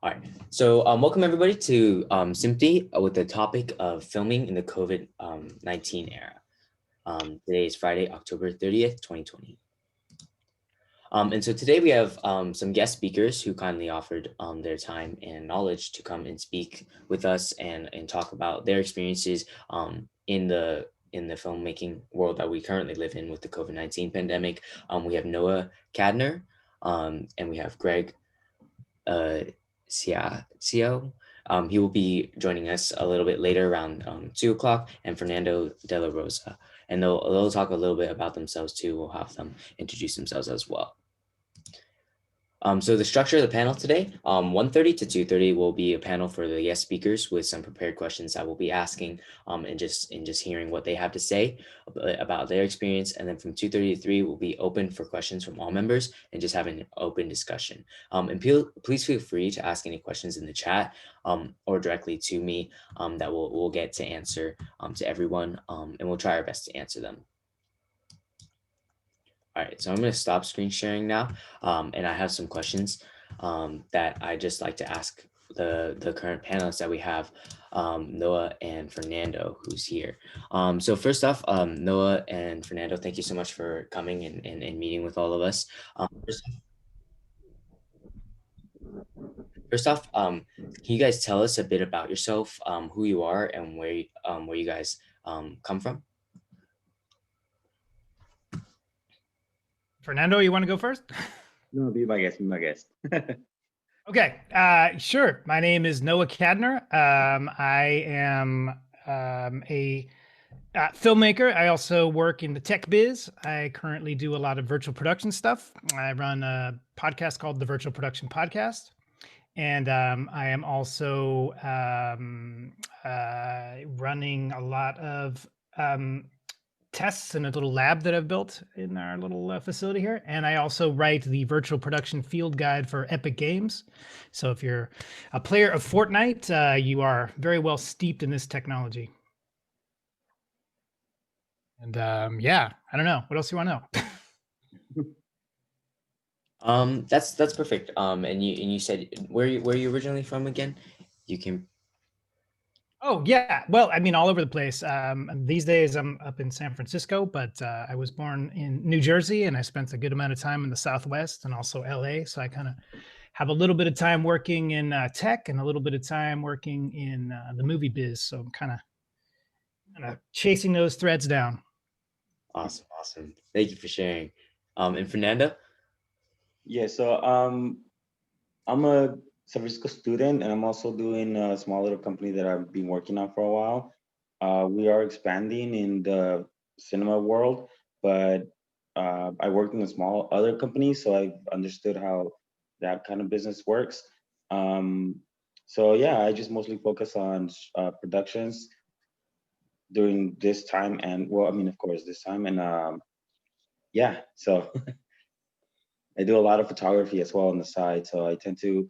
All right, so welcome everybody to SMPTE with the topic of filming in the COVID-19 era. Today is Friday, October 30th, 2020. And so today we have some guest speakers who kindly offered their time and knowledge to come and speak with us and talk about their experiences in the filmmaking world that we currently live in with the COVID-19 pandemic. We have Noah Cadner and we have Greg Cio. He will be joining us a little bit later around 2 o'clock, and Fernando De La Rosa. And they'll talk a little bit about themselves too. We'll have them introduce themselves as well. So the structure of the panel today, 1:30 to 2:30 will be a panel for the guest speakers with some prepared questions that we'll be asking and just hearing what they have to say about their experience. And then from 2:30 to 3 will be open for questions from all members and just having an open discussion. And please feel free to ask any questions in the chat or directly to me that we'll get to answer to everyone, and we'll try our best to answer them. All right, so I'm going to stop screen sharing now, and I have some questions that I just like to ask the current panelists that we have, Noah and Fernando, who's here. So first off, Noah and Fernando, thank you so much for coming and meeting with all of us. First off, can you guys tell us a bit about yourself, who you are, and where you guys come from? Fernando, you want to go first? No, be my guest. Okay, sure. My name is Noah Cadner. I am a filmmaker. I also work in the tech biz. I currently do a lot of virtual production stuff. I run a podcast called the Virtual Production Podcast. And I am also running a lot of tests in a little lab that I've built in our little facility here. And I also write the virtual production field guide for Epic Games. So if you're a player of Fortnite, you are very well steeped in this technology. And yeah, I don't know. What else do you want to know? That's perfect. And you said where you originally from again? You came. Oh, yeah. Well, I mean, all over the place. These days I'm up in San Francisco, but I was born in New Jersey and I spent a good amount of time in the Southwest and also LA. So I kind of have a little bit of time working in tech and a little bit of time working in the movie biz. So I'm kind of chasing those threads down. Awesome. Thank you for sharing. And Fernando? Yeah, so I'm a San Francisco student, and I'm also doing a small little company that I've been working on for a while. We are expanding in the cinema world, but I worked in a small other company, so I've understood how that kind of business works. So yeah, I just mostly focus on productions during this time, and well, I mean, of course, this time, and yeah, so I do a lot of photography as well on the side, so I tend to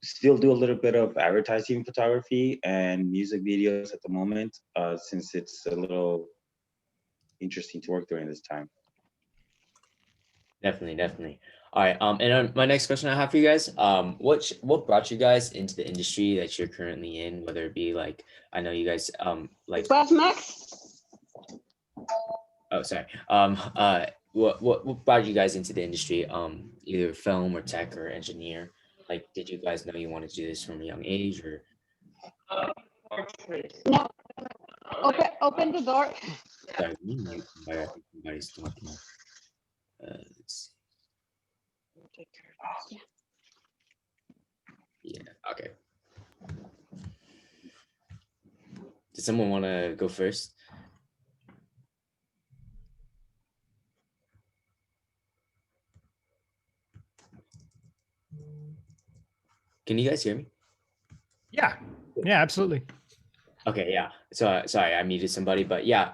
still do a little bit of advertising photography and music videos at the moment, since it's a little interesting to work during this time. Definitely. All right. And my next question I have for you guys, what brought you guys into the industry that you're currently in? Whether it be like, I know you guys like. What's next? Oh, sorry. What brought you guys into the industry? Either film or tech or engineer. Like, did you guys know you wanted to do this from a young age, or? No. Open the door. Sorry, I think somebody's talking. Let's see. Yeah. Okay. Does someone want to go first? Can you guys hear me? Yeah, absolutely. Okay, yeah. So sorry, I muted somebody, but yeah.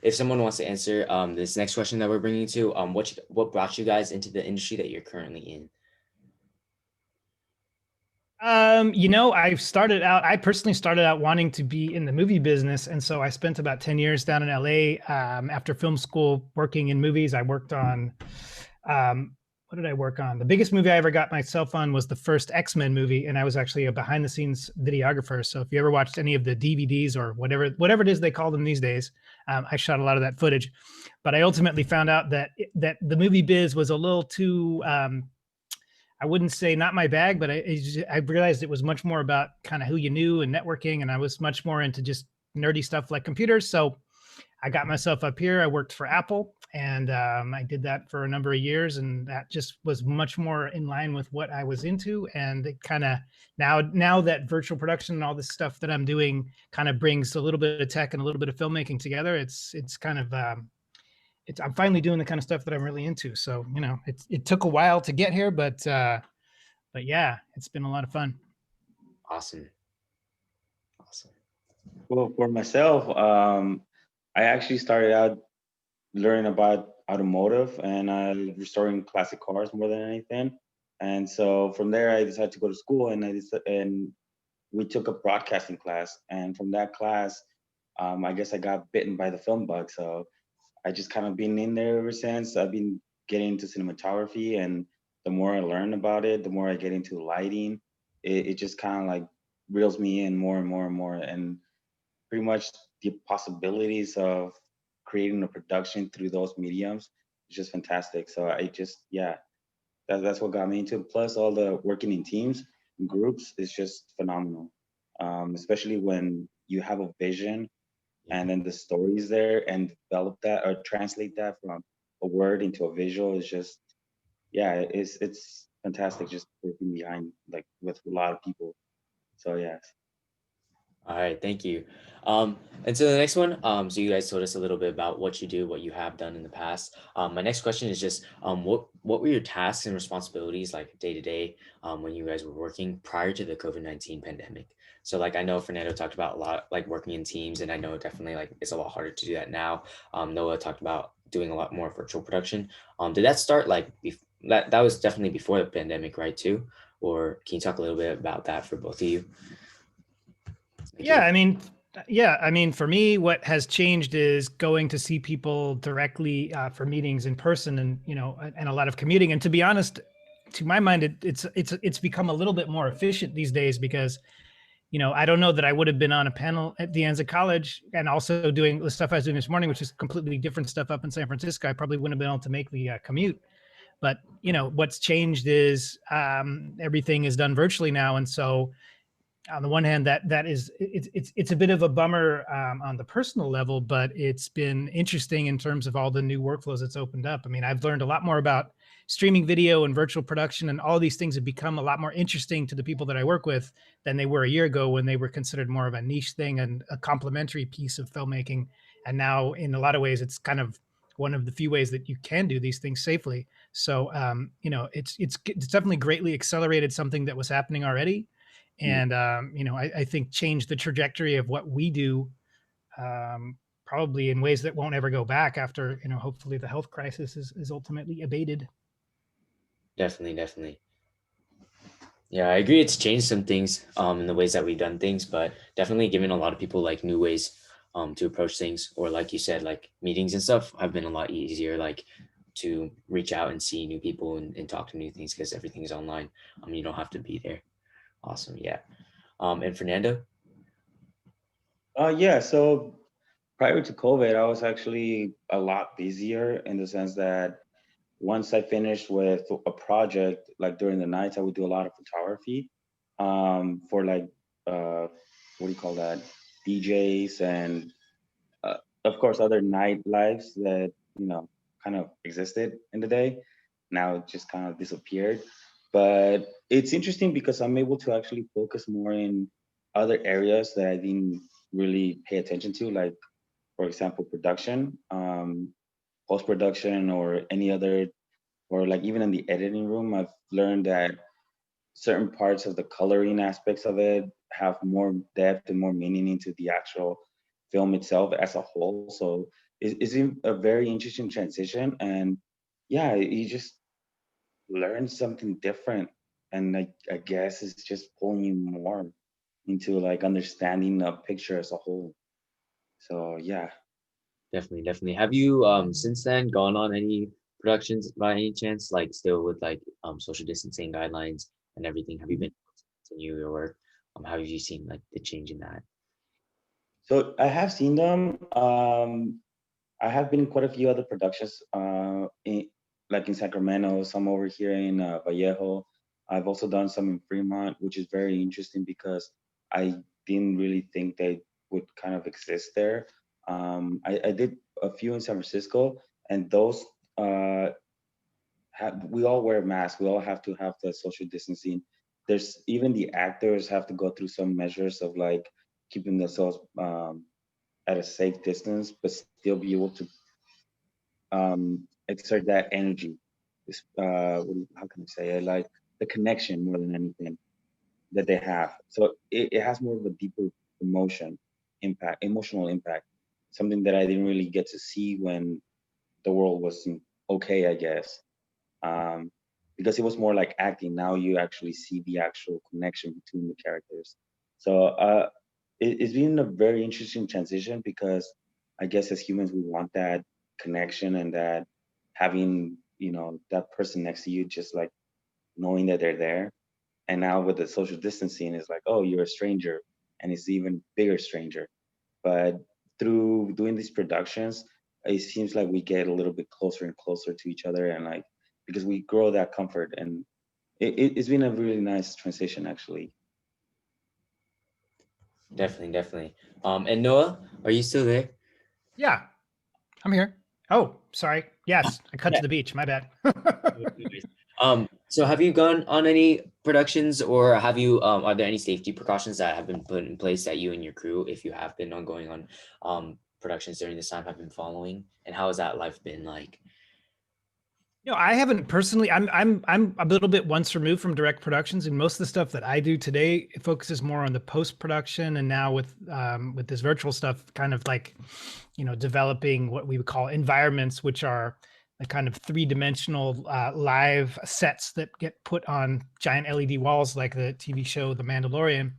If someone wants to answer this next question that we're bringing to, what brought you guys into the industry that you're currently in? I personally started out wanting to be in the movie business. And so I spent about 10 years down in LA after film school working in movies. I worked on what did I work on? The biggest movie I ever got myself on was the first X-Men movie, and I was actually a behind-the-scenes videographer. So if you ever watched any of the DVDs or whatever it is they call them these days, I shot a lot of that footage. But I ultimately found out that the movie biz was a little too, I wouldn't say not my bag, but I realized it was much more about kind of who you knew and networking, and I was much more into just nerdy stuff like computers. So I got myself up here. I worked for Apple, and I did that for a number of years, and that just was much more in line with what I was into. And it kind of now that virtual production and all this stuff that I'm doing kind of brings a little bit of tech and a little bit of filmmaking together. It's kind of I'm finally doing the kind of stuff that I'm really into. So it took a while to get here, but yeah, it's been a lot of fun. Awesome. Awesome. Well, for myself, I actually started out learning about automotive and restoring classic cars more than anything. And so from there, I decided to go to school, and we took a broadcasting class. And from that class, I guess I got bitten by the film bug. So I just kind of been in there ever since. I've been getting into cinematography, and the more I learn about it, the more I get into lighting. It just kind of like reels me in more and more and more. And pretty much the possibilities of creating a production through those mediums is just fantastic. So I just, yeah, that's what got me into it. Plus all the working in teams and groups is just phenomenal. Especially when you have a vision and then the story is there, and develop that or translate that from a word into a visual is just, yeah, it's fantastic just working behind like with a lot of people. So yeah. All right, thank you. And so the next one, so you guys told us a little bit about what you do, what you have done in the past. My next question is just, what were your tasks and responsibilities like day to day when you guys were working prior to the COVID-19 pandemic? So like I know Fernando talked about a lot like working in teams, and I know definitely like it's a lot harder to do that now. Noah talked about doing a lot more virtual production. Did that start like that was definitely before the pandemic, right? Too, or can you talk a little bit about that for both of you? Thank you. I mean, for me, what has changed is going to see people directly for meetings in person, and and a lot of commuting. And to be honest, to my mind, it's become a little bit more efficient these days because, I don't know that I would have been on a panel at the Anza College and also doing the stuff I was doing this morning, which is completely different stuff up in San Francisco. I probably wouldn't have been able to make the commute. But what's changed is everything is done virtually now, and so on the one hand, it's a bit of a bummer on the personal level, but it's been interesting in terms of all the new workflows it's opened up. I mean, I've learned a lot more about streaming video and virtual production, and all these things have become a lot more interesting to the people that I work with than they were a year ago when they were considered more of a niche thing and a complementary piece of filmmaking. And now, in a lot of ways, it's kind of one of the few ways that you can do these things safely. So, it's definitely greatly accelerated something that was happening already, and I think changed the trajectory of what we do, probably in ways that won't ever go back after hopefully the health crisis is ultimately abated. Definitely. Yeah, I agree. It's changed some things in the ways that we've done things, but definitely given a lot of people like new ways to approach things, or like you said, like meetings and stuff have been a lot easier, like to reach out and see new people and talk to new things because everything is online. You don't have to be there. Awesome. Yeah. And Fernando? Yeah, so prior to COVID, I was actually a lot busier in the sense that once I finished with a project, like during the nights, I would do a lot of photography for like, what do you call that? DJs and of course other night lives that, kind of existed in the day. Now it just kind of disappeared. But it's interesting because I'm able to actually focus more in other areas that I didn't really pay attention to, like for example, production, post production, or any other, or like even in the editing room, I've learned that certain parts of the coloring aspects of it have more depth and more meaning into the actual film itself as a whole. So it's a very interesting transition, and yeah, you just learn something different, and I guess it's just pulling you more into like understanding a picture as a whole. So yeah. Definitely. Have you since then gone on any productions by any chance? Like still with like social distancing guidelines and everything? Have you been able to continue your work? How have you seen like the change in that? So I have seen them. I have been in quite a few other productions, like in Sacramento, some over here in Vallejo. I've also done some in Fremont, which is very interesting because I didn't really think they would kind of exist there. I did a few in San Francisco, and those we all wear masks. We all have to have the social distancing. There's even the actors have to go through some measures of like keeping themselves at a safe distance, but still be able to exert that energy. How can I say it? Like the connection more than anything that they have. So it has more of a deeper emotional impact, something that I didn't really get to see when the world was okay, I guess. Um, because it was more like acting. Now you actually see the actual connection between the characters. So it's been a very interesting transition because I guess as humans we want that connection and that having that person next to you, just like knowing that they're there. And now with the social distancing, it's like, oh, you're a stranger, and it's even bigger stranger. But through doing these productions, it seems like we get a little bit closer and closer to each other, and like because we grow that comfort, and it's been a really nice transition actually. Definitely, definitely. And Noah, are you still there? Yeah, I'm here. Oh, sorry. Yes, I cut Yeah. to the beach. My bad. So have you gone on any productions, or have you are there any safety precautions that have been put in place that you and your crew, if you have been on going on productions during this time, have been following? And how has that life been like? I haven't personally. I'm a little bit once removed from direct productions, and most of the stuff that I do today it focuses more on the post production. And now with this virtual stuff, kind of like, developing what we would call environments, which are the kind of three-dimensional live sets that get put on giant LED walls, like the TV show The Mandalorian.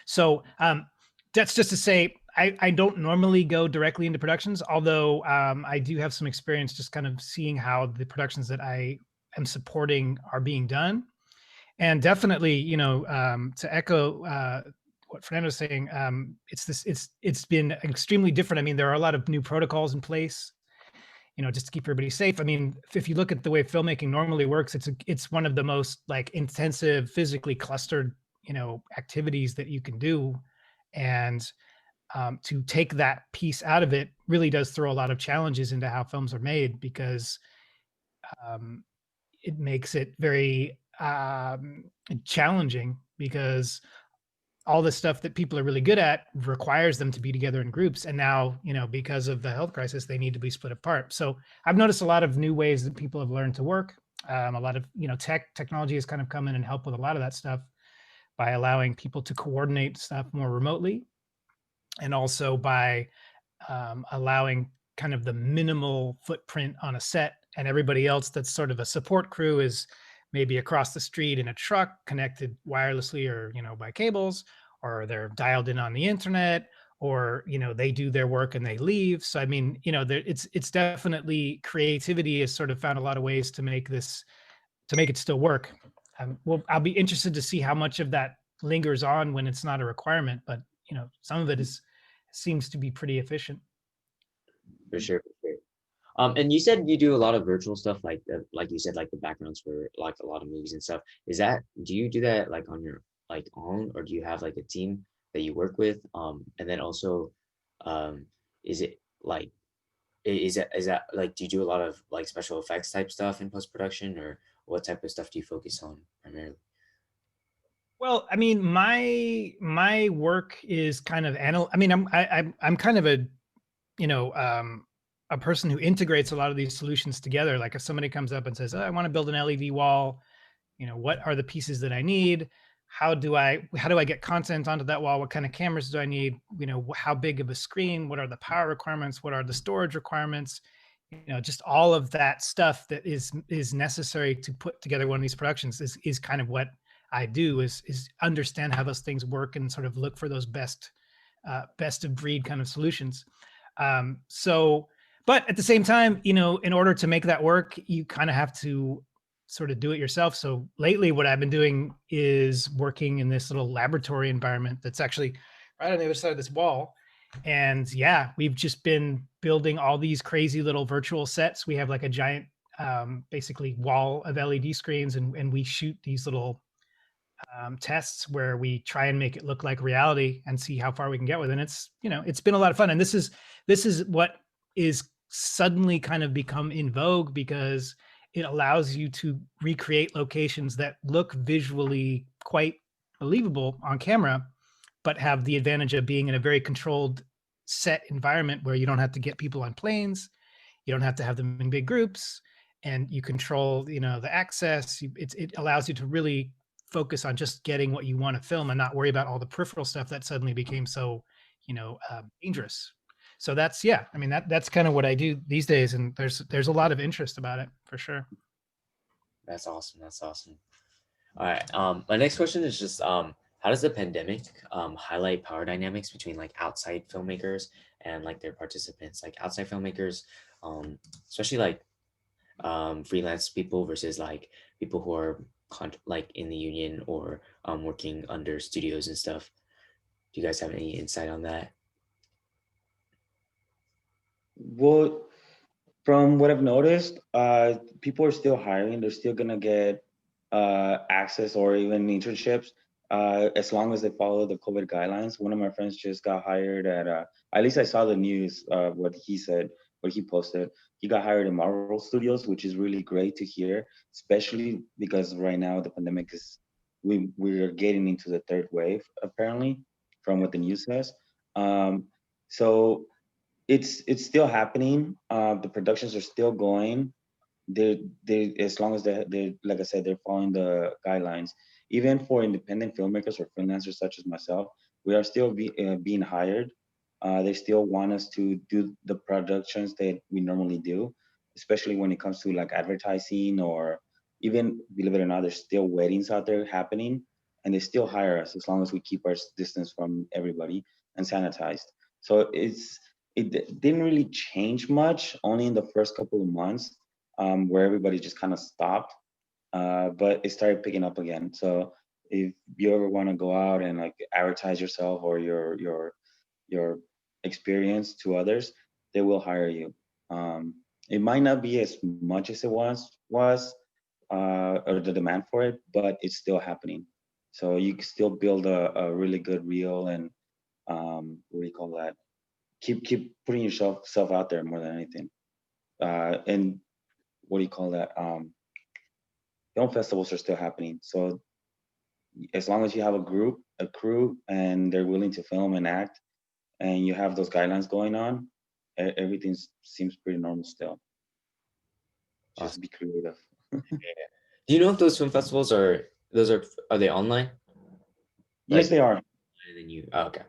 So that's just to say, I don't normally go directly into productions, although I do have some experience just kind of seeing how the productions that I am supporting are being done. And definitely, to echo what Fernando's saying, it's been extremely different. I mean, there are a lot of new protocols in place, just to keep everybody safe. I mean, if you look at the way filmmaking normally works, it's one of the most like intensive, physically clustered, activities that you can do. And to take that piece out of it really does throw a lot of challenges into how films are made, because it makes it very challenging, because all the stuff that people are really good at requires them to be together in groups. And now, because of the health crisis, they need to be split apart. So I've noticed a lot of new ways that people have learned to work. A lot of, technology has kind of come in and helped with a lot of that stuff by allowing people to coordinate stuff more remotely, and also by allowing kind of the minimal footprint on a set, and everybody else that's sort of a support crew is maybe across the street in a truck connected wirelessly, or by cables, or they're dialed in on the internet, or they do their work and they leave. So I mean, it's definitely, creativity has sort of found a lot of ways to make it still work. Well, I'll be interested to see how much of that lingers on when it's not a requirement, but some of it seems to be pretty efficient. For sure, for sure. And you said you do a lot of virtual stuff, like you said, like the backgrounds for like a lot of movies and stuff. Do you do that like on your like own, or do you have like a team that you work with? And then also, um, is it like is that like, do you do a lot of like special effects type stuff in post production, or what type of stuff do you focus on primarily? Well, I mean, my work is kind of I mean, I'm kind of you know, um, a person who integrates a lot of these solutions together. Like if somebody comes up and says, "Oh, I want to build an LED wall," what are the pieces that I need? How do I get content onto that wall? What kind of cameras do I need? How big of a screen? What are the power requirements? What are the storage requirements? Just all of that stuff that is necessary to put together one of these productions is kind of what I do, is understand how those things work and sort of look for those best of breed kind of solutions. So But at the same time, you know, in order to make that work, you kind of have to sort of do it yourself. So lately, what I've been doing is working in this little laboratory environment that's actually right on the other side of this wall. And yeah, we've just been building all these crazy little virtual sets. We have like a giant, basically wall of LED screens, and we shoot these little tests where we try and make it look like reality and see how far we can get with it. And it's, you know, it's been a lot of fun. And this is what is suddenly kind of become in vogue, because it allows you to recreate locations that look visually quite believable on camera, but have the advantage of being in a very controlled set environment where you don't have to get people on planes, you don't have to have them in big groups, and you control, you know, the access. It allows you to really focus on just getting what you want to film and not worry about all the peripheral stuff that suddenly became so, you know, dangerous. So that's, yeah, I mean, that's kind of what I do these days, and there's a lot of interest about it for sure. That's awesome. That's awesome. All right. My next question is just how does the pandemic highlight power dynamics between like outside filmmakers and like their participants, like outside filmmakers, especially like freelance people versus like people who are like in the union or working under studios and stuff. Do you guys have any insight on that? Well, from what I've noticed, people are still hiring. They're still gonna get access or even internships as long as they follow the COVID guidelines. One of my friends just got hired at least I saw the news, what he said, what he posted. He got hired in Marvel Studios, which is really great to hear, especially because right now the pandemic is, we're getting into the third wave, apparently, from what the news says. So it's still happening. The productions are still going. They as long as they like I said, they're following the guidelines. Even for independent filmmakers or freelancers such as myself, we are still being hired. They still want us to do the productions that we normally do, especially when it comes to like advertising or even, believe it or not, there's still weddings out there happening, and they still hire us as long as we keep our distance from everybody and sanitized. So it didn't really change much, only in the first couple of months, where everybody just kind of stopped, but it started picking up again. So if you ever want to go out and like advertise yourself or your experience to others, they will hire you. It might not be as much as it was or the demand for it, but it's still happening. So you can still build a really good reel and what do you call that? Keep putting yourself out there more than anything. And what do you call that? Film festivals are still happening. So as long as you have a crew, and they're willing to film and act, and you have those guidelines going on, everything seems pretty normal still. Just Awesome. be creative. Do you know if those film festivals are they online? Yes, Like, they are. and then you okay,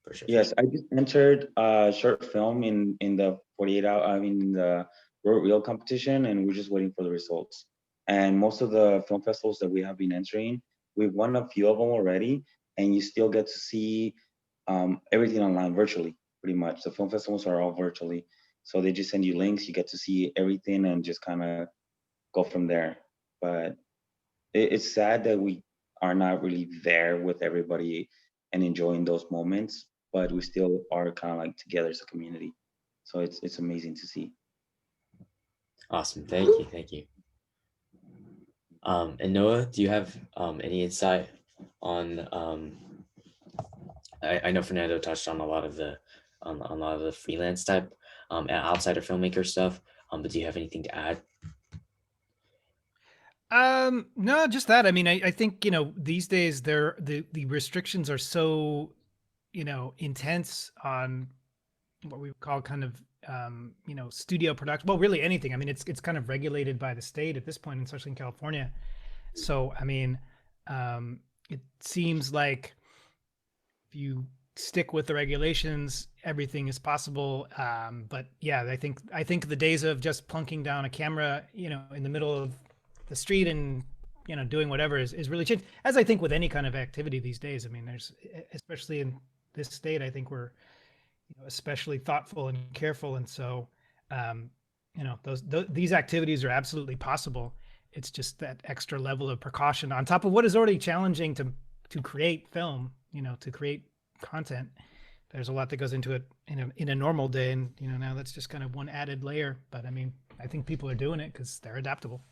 for sure. Yes, I just entered a short film in the 48 hour, I mean, in the reel competition, and we're just waiting for the results. And most of the film festivals that we have been entering, we've won a few of them already, and you still get to see everything online virtually, pretty much. The film festivals are all virtually. So they just send you links, you get to see everything and just kind of go from there. But it's sad that we are not really there with everybody and enjoying those moments, but we still are kind of like together as a community. So it's amazing to see. Awesome. Thank you. And Noah, do you have any insight on I know Fernando touched on a lot of the on a lot of the freelance type and outsider filmmaker stuff. But do you have anything to add? No, just that. I mean, I think, you know, these days the restrictions are so, you know, intense on what we would call kind of, you know, studio production. Well, really anything. I mean, it's kind of regulated by the state at this point, especially in California. So, I mean, it seems like if you stick with the regulations, everything is possible. But yeah, I think the days of just plunking down a camera, you know, in the middle of the street and, you know, doing whatever is really changed. As I think with any kind of activity these days. I mean, there's, especially in this state, I think we're, you know, especially thoughtful and careful. And so You know, these activities are absolutely possible. It's just that extra level of precaution on top of what is already challenging to create film, you know, to create content. There's a lot that goes into it in a normal day, and you know, now that's just kind of one added layer. But I mean, I think people are doing it because they're adaptable.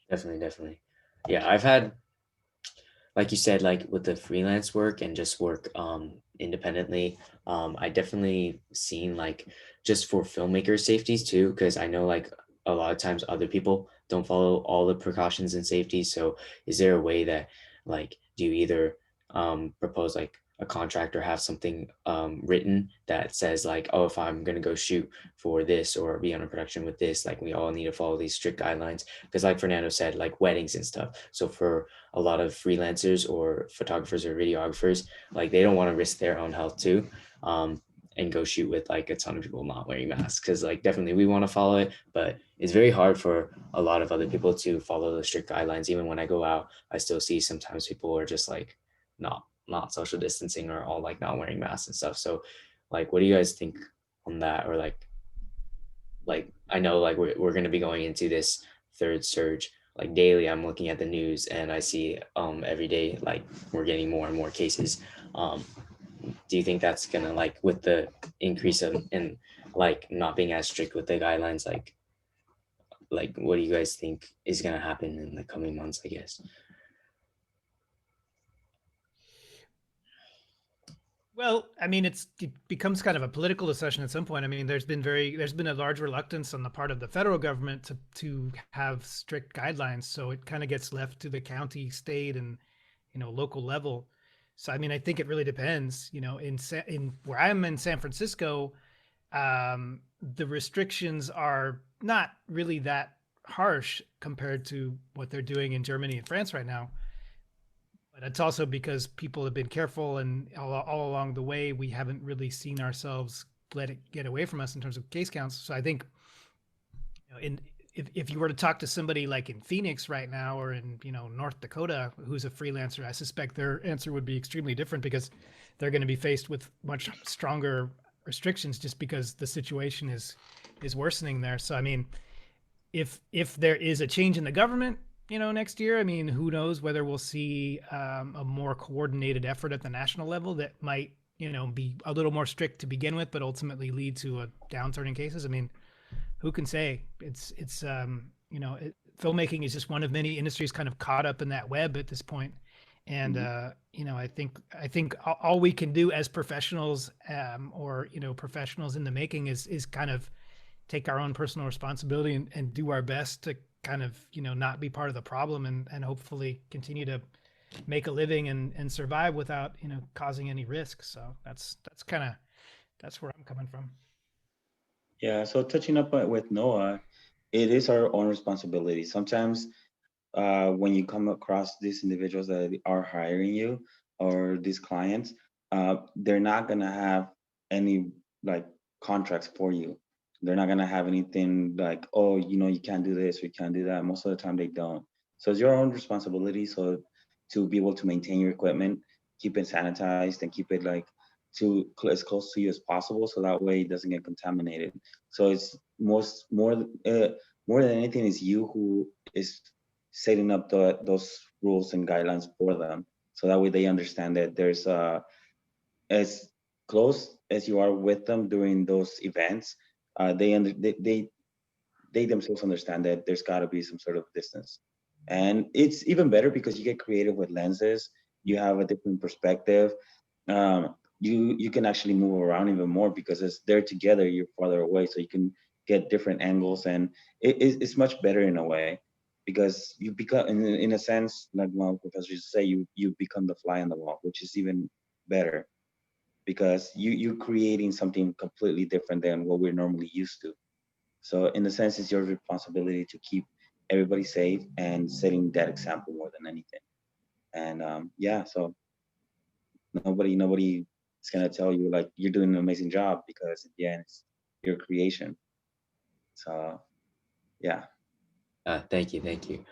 Definitely, definitely. Yeah, I've had, like you said, like with the freelance work and just work independently, I definitely seen like just for filmmaker safeties too, because I know like a lot of times other people don't follow all the precautions and safety. So is there a way that like do you either propose like a contract or have something written that says like, oh, if I'm gonna go shoot for this or be on a production with this, like we all need to follow these strict guidelines? Because like Fernando said, like weddings and stuff. So for a lot of freelancers or photographers or videographers, like they don't want to risk their own health too, and go shoot with like a ton of people not wearing masks, because like definitely we want to follow it, but it's very hard for a lot of other people to follow the strict guidelines. Even when I go out, I still see sometimes people are just like not social distancing or all like not wearing masks and stuff. So like what do you guys think on that? Or like I know like we're going to be going into this third surge. Like daily I'm looking at the news and I see every day like we're getting more and more cases. um do you think that's gonna, like with the increase of and like not being as strict with the guidelines, like what do you guys think is gonna happen in the coming months, I guess? Well, I mean, it becomes kind of a political discussion at some point. I mean, there's been a large reluctance on the part of the federal government to have strict guidelines, so it kind of gets left to the county, state, and you know, local level. So I mean, I think it really depends. You know, in where I'm in San Francisco, the restrictions are not really that harsh compared to what they're doing in Germany and France right now. But it's also because people have been careful, and all along the way, we haven't really seen ourselves let it get away from us in terms of case counts. So I think, you know, if you were to talk to somebody like in Phoenix right now or in, you know, North Dakota who's a freelancer, I suspect their answer would be extremely different because they're going to be faced with much stronger restrictions just because the situation is worsening there. So I mean, if there is a change in the government, you know, next year, I mean, who knows whether we'll see a more coordinated effort at the national level that might, you know, be a little more strict to begin with, but ultimately lead to a downturn in cases. I mean, who can say? It's you know, filmmaking is just one of many industries kind of caught up in that web at this point. And you know, I think all we can do as professionals, or you know, professionals in the making, is kind of take our own personal responsibility and do our best to kind of, you know, not be part of the problem, and hopefully continue to make a living and survive without, you know, causing any risk. So that's kind of, that's where I'm coming from. Yeah, so touching up with Noah, it is our own responsibility. Sometimes when you come across these individuals that are hiring you or these clients, they're not gonna have any like contracts for you. They're not gonna have anything like, oh, you know, you can't do this, you can't do that. Most of the time they don't. So it's your own responsibility. So to be able to maintain your equipment, keep it sanitized and keep it like as close to you as possible, so that way it doesn't get contaminated. So it's more than anything, is you who is setting up those rules and guidelines for them, so that way they understand that there's as close as you are with them during those events, they themselves understand that there's got to be some sort of distance. And it's even better because you get creative with lenses, you have a different perspective. You can actually move around even more because as they're together, you're farther away, so you can get different angles, and it's much better in a way, because you become, in a sense, like one professor used to say, you become the fly on the wall, which is even better because you're creating something completely different than what we're normally used to. So in a sense, it's your responsibility to keep everybody safe and setting that example more than anything. And yeah, so nobody is gonna tell you like you're doing an amazing job, because at the end it's your creation. So yeah. Thank you, thank you.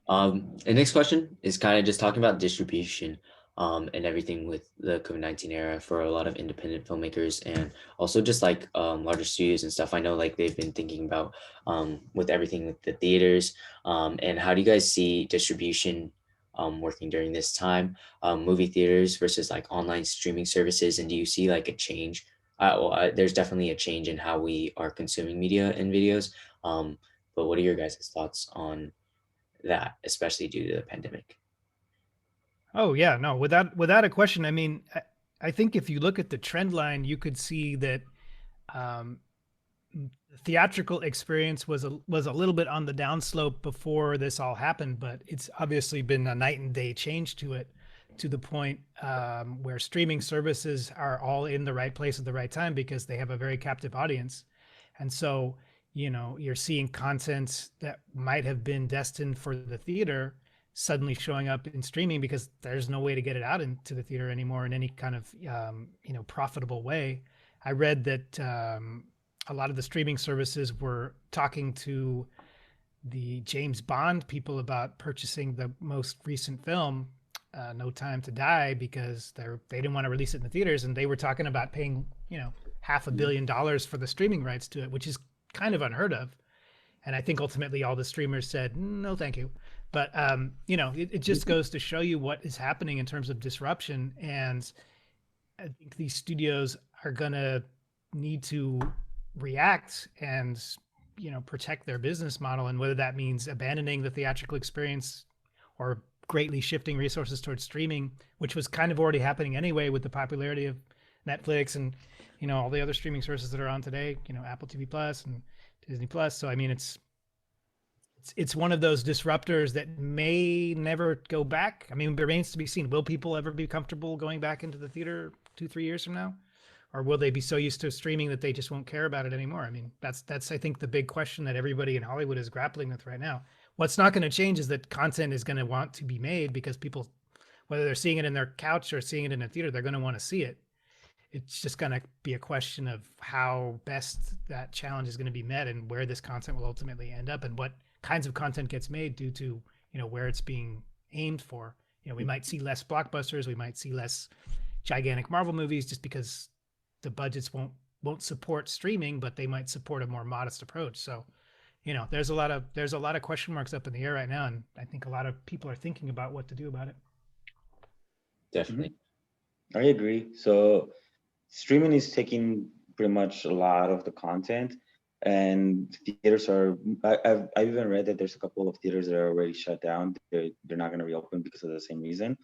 The next question is kind of just talking about distribution. and everything with the COVID-19 era for a lot of independent filmmakers and also just like larger studios and stuff. I know like they've been thinking about with everything with the theaters. And how do you guys see distribution working during this time, movie theaters versus like online streaming services? And do you see like a change? There's definitely a change in how we are consuming media and videos. But what are your guys' thoughts on that, especially due to the pandemic? Oh yeah, no, without a question. I mean, I think if you look at the trend line, you could see that um, the theatrical experience was a little bit on the downslope before this all happened, but it's obviously been a night and day change to it, to the point where streaming services are all in the right place at the right time because they have a very captive audience, and so you're seeing content that might have been destined for the theater suddenly showing up in streaming because there's no way to get it out into the theater anymore in any kind of profitable way. I read that a lot of the streaming services were talking to the James Bond people about purchasing the most recent film, No Time to Die, because they didn't want to release it in the theaters, and they were talking about paying $500 million for the streaming rights to it, which is kind of unheard of. And I think ultimately all the streamers said no, thank you. But it just goes to show you what is happening in terms of disruption, and I think these studios are gonna need to react and protect their business model, and whether that means abandoning the theatrical experience or greatly shifting resources towards streaming, which was kind of already happening anyway with the popularity of Netflix and all the other streaming services that are on today, Apple TV Plus and Disney Plus. So I mean, it's one of those disruptors that may never go back. I mean, it remains to be seen. Will people ever be comfortable going back into the theater 2-3 years from now? Or will they be so used to streaming that they just won't care about it anymore? I mean, that's I think the big question that everybody in Hollywood is grappling with right now. What's not going to change is that content is going to want to be made because people, whether they're seeing it in their couch or seeing it in a theater, they're going to want to see it. It's just going to be a question of how best that challenge is going to be met and where this content will ultimately end up and what kinds of content gets made due to where it's being aimed for. We might see less blockbusters, we might see less gigantic Marvel movies just because the budgets won't support streaming, but they might support a more modest approach. So there's a lot of question marks up in the air right now, and I think a lot of people are thinking about what to do about it. Definitely. I agree. So streaming is taking pretty much a lot of the content, and theaters are. I've even read that there's a couple of theaters that are already shut down. They're not going to reopen because of the same reason.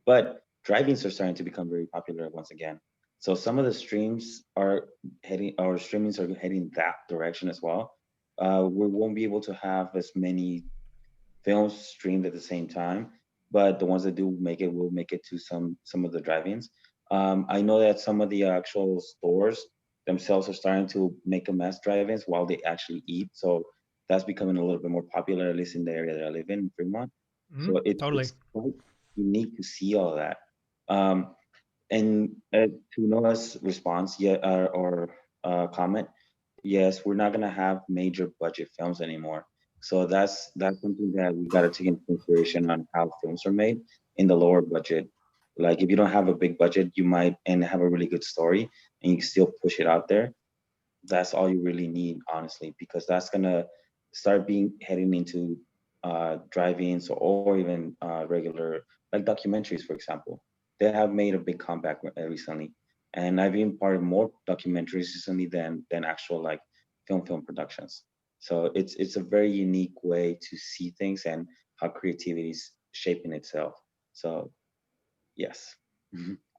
But drive-ins are starting to become very popular once again. So some of the streams are heading, or streamings are heading that direction as well. We won't be able to have as many films streamed at the same time, but the ones that do make it will make it to some of the drive-ins. I know that some of the actual stores themselves are starting to make a mass drive-ins while they actually eat. So that's becoming a little bit more popular, at least in the area that I live in, Fremont. So Totally. it's quite unique to see all that. Um, and to Noah's response, or comment, yes, we're not gonna have major budget films anymore. So that's something that we gotta take into consideration on how films are made in the lower budget. Like if you don't have a big budget, you might and have a really good story and you still push it out there. That's all you really need, honestly, because that's gonna start being heading into drive-ins or even regular like documentaries, for example. They have made a big comeback recently, and I've been part of more documentaries recently than actual like film productions. So it's a very unique way to see things and how creativity is shaping itself. So yes.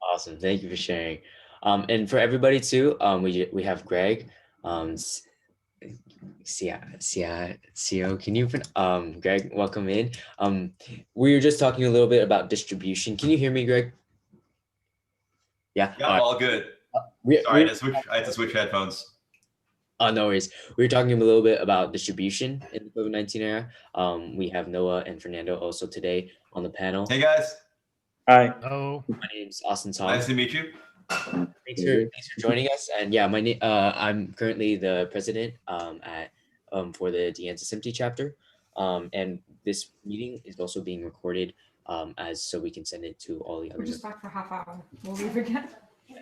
Awesome. Thank you for sharing. And for everybody too, we have Greg. CEO, can you Greg, welcome in. We were just talking a little bit about distribution. Can you hear me, Greg? Yeah. Yeah, all good. Sorry, I had to switch headphones. No worries. We were talking a little bit about distribution in the COVID-19 era. We have Noah and Fernando also today on the panel. Hey guys. Hi. Oh, My name's Austin Tom. Nice to meet you. Thanks for joining us. And yeah, I'm currently the president for the Anza SMPTE chapter. And this meeting is also being recorded as so we can send it to all the other We're just back for half hour. We'll leave again.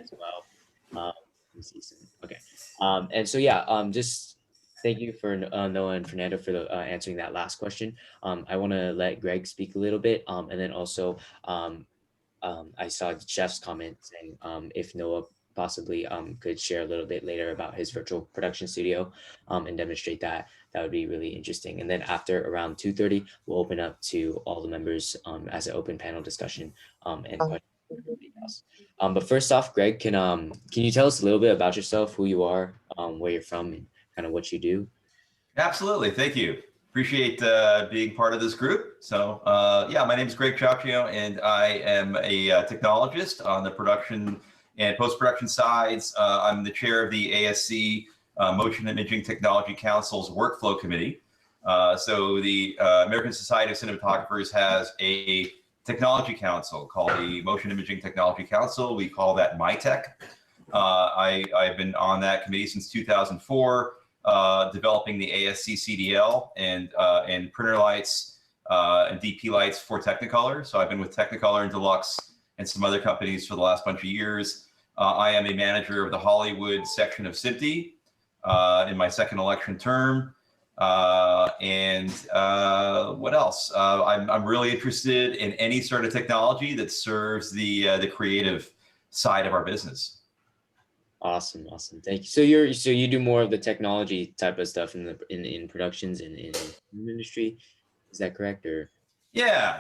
as well. Let me see some. Okay. And so yeah, just thank you for Noah and Fernando for answering that last question. I want to let Greg speak a little bit, and then also I saw Jeff's comment saying if Noah possibly could share a little bit later about his virtual production studio and demonstrate that, that would be really interesting. And then after around 2:30, we'll open up to all the members as an open panel discussion and questions. But first off, Greg, can you tell us a little bit about yourself, who you are, where you're from, and kind of what you do? Absolutely. Thank you. Appreciate being part of this group. So yeah, my name is Greg Chaucio, and I am a technologist on the production and post-production sides. I'm the chair of the ASC Motion Imaging Technology Council's Workflow Committee. So the American Society of Cinematographers has a technology council called the Motion Imaging Technology Council. We call that MyTech. I've been on that committee since 2004. Developing the ASC CDL and printer lights and DP lights for Technicolor. So I've been with Technicolor and Deluxe and some other companies for the last bunch of years. I am a manager of the Hollywood section of SMPTE in my second election term. And what else? I'm really interested in any sort of technology that serves the creative side of our business. Awesome, thank you. So you do more of the technology type of stuff in productions and in the industry, is that correct? Or yeah,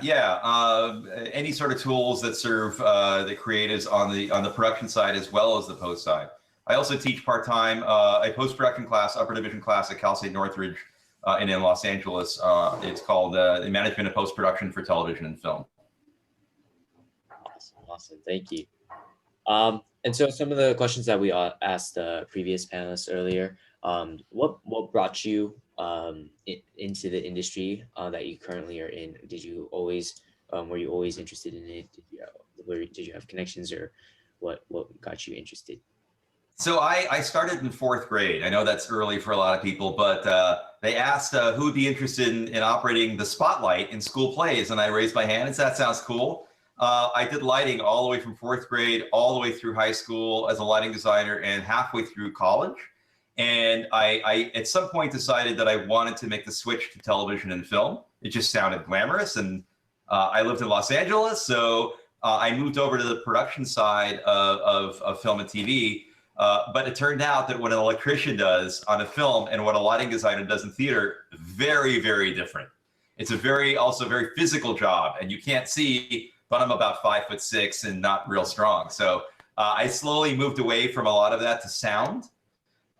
any sort of tools that serve the creatives on the production side as well as the post side. I also teach part-time a post-production class, upper division class at Cal State Northridge in Los Angeles. It's called the Management of Post-Production for Television and Film. Awesome, thank you. And so some of the questions that we asked the previous panelists earlier, what brought you into the industry that you currently are in? Did you always, were you always interested in it? Did you have connections, or what got you interested? So I started in 4th grade. I know that's early for a lot of people, but they asked who would be interested in operating the spotlight in school plays, and I raised my hand and said, that sounds cool. I did lighting all the way from 4th grade all the way through high school as a lighting designer and halfway through college. And I at some point decided that I wanted to make the switch to television and film. It just sounded glamorous. And I lived in Los Angeles, so I moved over to the production side of film and TV. But it turned out that what an electrician does on a film and what a lighting designer does in theater, very, very different. It's also very physical job, and you can't see, but I'm about 5'6" and not real strong. So I slowly moved away from a lot of that to sound.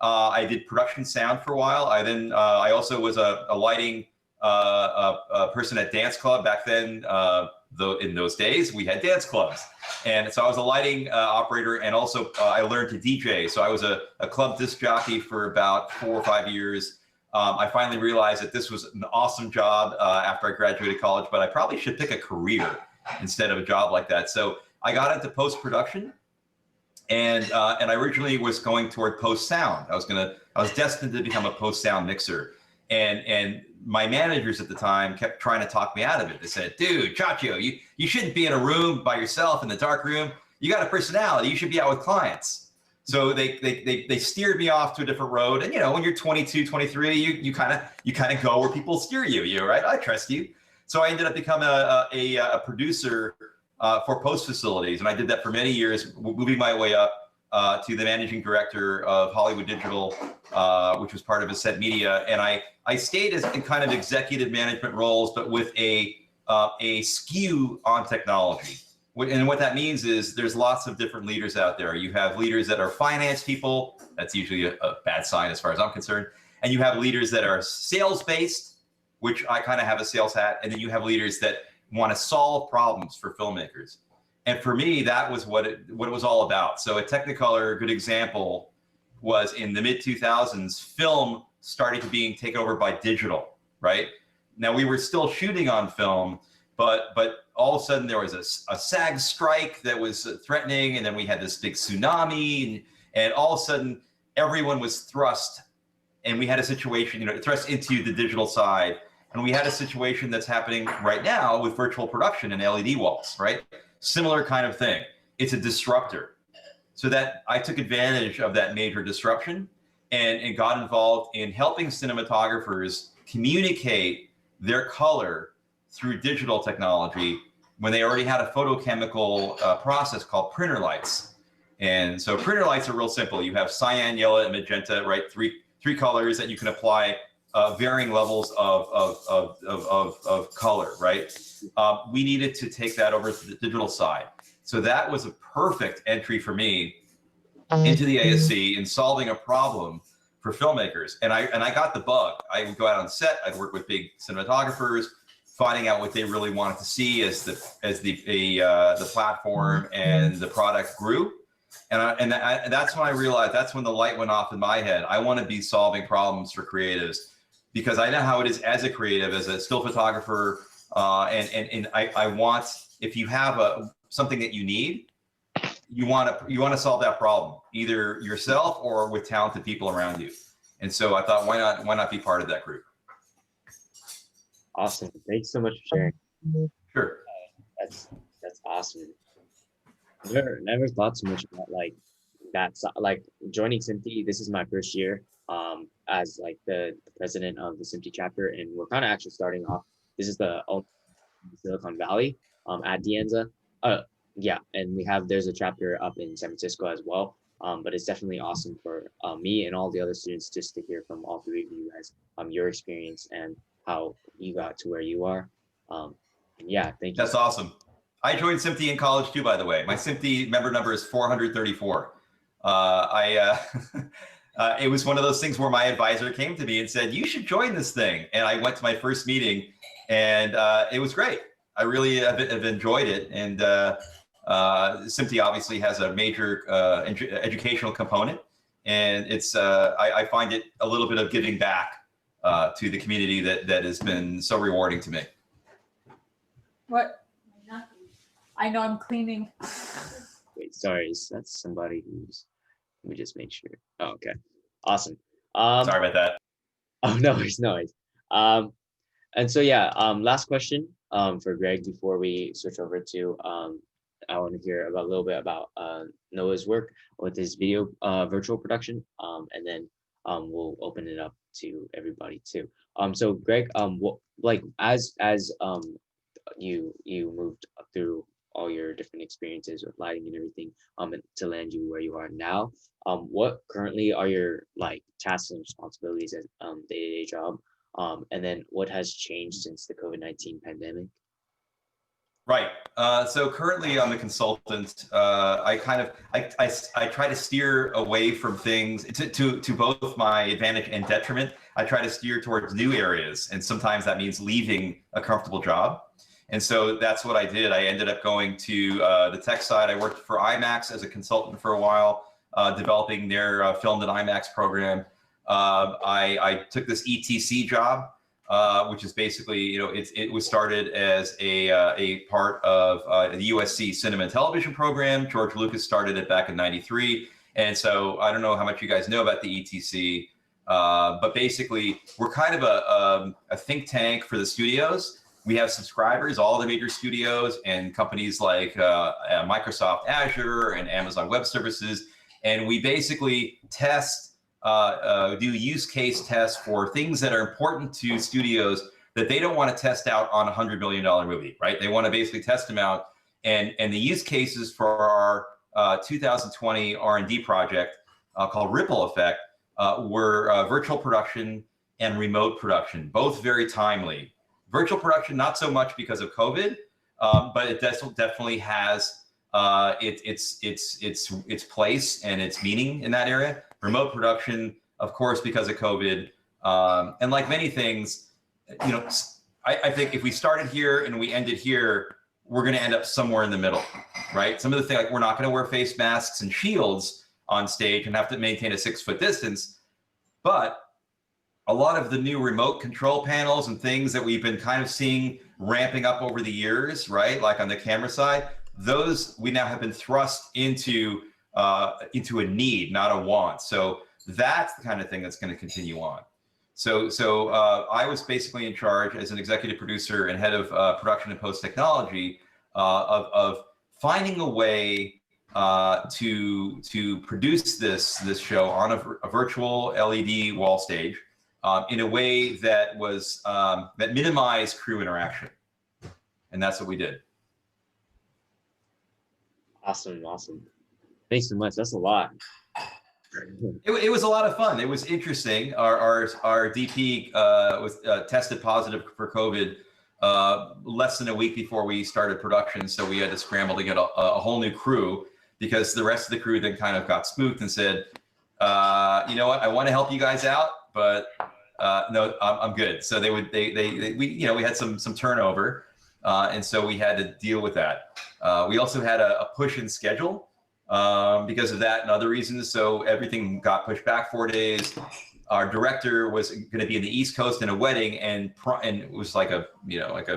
I did production sound for a while. I also was a lighting person at dance club back then. Though in those days we had dance clubs, and so I was a lighting operator, and also I learned to DJ. So I was a club disc jockey for about 4 or 5 years. I finally realized that this was an awesome job after I graduated college, but I probably should pick a career instead of a job like that. So I got into post-production, and I originally was going toward post-sound. I was destined to become a post-sound mixer. And my managers at the time kept trying to talk me out of it. They said, dude, Chaucio, you shouldn't be in a room by yourself in the dark room. You got a personality. You should be out with clients. So they steered me off to a different road. And, you know, when you're 22, 23, you kind of go where people steer you, right? I trust you. So I ended up becoming a producer for post facilities. And I did that for many years, moving my way up to the managing director of Hollywood Digital, which was part of Ascent Media. And I stayed in kind of executive management roles, but with a skew on technology. And what that means is there's lots of different leaders out there. You have leaders that are finance people. That's usually a bad sign as far as I'm concerned. And you have leaders that are sales-based, which I kind of have a sales hat. And then you have leaders that want to solve problems for filmmakers. And for me, that was what it was all about. So at Technicolor, a good example was in the mid-2000s, film started to being taken over by digital, right? Now we were still shooting on film, but all of a sudden there was a SAG strike that was threatening, and then we had this big tsunami, and all of a sudden everyone was thrust, and we had a situation, thrust into the digital side. And we had a situation that's happening right now with virtual production and LED walls, right? Similar kind of thing. It's a disruptor. So that I took advantage of that major disruption and got involved in helping cinematographers communicate their color through digital technology when they already had a photochemical process called printer lights. And so printer lights are real simple. You have cyan, yellow, and magenta, right? Three colors that you can apply varying levels of color, right? We needed to take that over to the digital side. So that was a perfect entry for me into the ASC in solving a problem for filmmakers. And I got the bug. I would go out on set. I'd work with big cinematographers, finding out what they really wanted to see as the platform and the product grew. And that's when I realized, that's when the light went off in my head. I want to be solving problems for creatives, because I know how it is as a creative, as a still photographer, and I want, if you have something that you need, you want to solve that problem either yourself or with talented people around you. And so I thought, why not be part of that group? Awesome. Thanks so much for sharing. Sure. That's awesome. Never thought so much about like that. Like joining SMPTE, this is my first year as like the president of the SMPTE chapter, and we're kind of actually starting off. This is the Silicon Valley at the Anza. Yeah, and there's a chapter up in San Francisco as well. But it's definitely awesome for me and all the other students just to hear from all three of you guys, your experience and how you got to where you are. And yeah, thank you. That's awesome. I joined SMPTE in college too, by the way. My SMPTE member number is 434. It was one of those things where my advisor came to me and said, you should join this thing. And I went to my first meeting, and it was great. I really have enjoyed it. And SMPTE obviously has a major educational component, and it's I find it a little bit of giving back to the community that has been so rewarding to me. What? I know I'm cleaning. Wait, sorry, that's somebody who's. Let me just make sure. Oh, okay, awesome. Sorry about that. Oh, no worries, no worries. And so yeah, last question for Greg before we switch over to I want to hear a little bit about Noah's work with his video virtual production, and then we'll open it up to everybody too. So Greg, like as you moved through all your different experiences with lighting and everything, to land you where you are now, what currently are your like tasks and responsibilities as day-to-day job, and then what has changed since the COVID-19 pandemic? Right. So currently I'm a consultant. I try to steer away from things to both my advantage and detriment. I try to steer towards new areas, and sometimes that means leaving a comfortable job. And so that's what I did. I ended up going to the tech side. I worked for IMAX as a consultant for a while, developing their filmed in IMAX program. I took this ETC job, which is basically, it was started as a part of the USC Cinema and Television program. George Lucas started it back in '93. And so I don't know how much you guys know about the ETC, but basically we're kind of a think tank for the studios. We have subscribers, all the major studios and companies like Microsoft Azure and Amazon Web Services. And we basically test, do use case tests for things that are important to studios that they don't want to test out on a $100 million movie, right? They want to basically test them out. And the use cases for our 2020 R&D project called Ripple Effect were virtual production and remote production, both very timely. Virtual production, not so much because of COVID, but it definitely has its place and its meaning in that area. Remote production, of course, because of COVID, and like many things, I think if we started here and we ended here, we're going to end up somewhere in the middle, right? Some of the things, like we're not going to wear face masks and shields on stage and have to maintain a 6-foot distance, but a lot of the new remote control panels and things that we've been kind of seeing ramping up over the years, right? Like on the camera side, those we now have been thrust into a need, not a want. So that's the kind of thing that's going to continue on. I was basically in charge as an executive producer and head of production and post technology of finding a way to produce this show on a virtual LED wall stage in a way that was that minimized crew interaction, and that's what we did. Awesome. Thanks so much. That's a lot. It was a lot of fun. It was interesting. Our DP was tested positive for COVID less than a week before we started production, so we had to scramble to get a whole new crew, because the rest of the crew then kind of got spooked and said, you know what, I want to help you guys out, but no, I'm good. So we had some turnover, and so we had to deal with that. We also had a push in schedule because of that and other reasons. So everything got pushed back 4 days. Our director was going to be in the East Coast in a wedding, and it was like a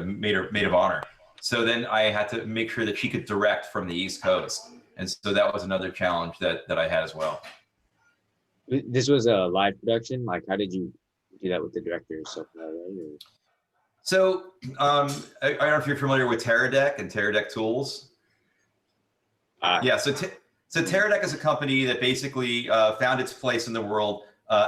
maid of honor. So then I had to make sure that she could direct from the East Coast, and so that was another challenge that I had as well. This was a live production. Like, how did you do that with the director or something like that? So I don't know if you're familiar with Teradek and Teradek tools. Yeah, so Teradek is a company that basically found its place in the world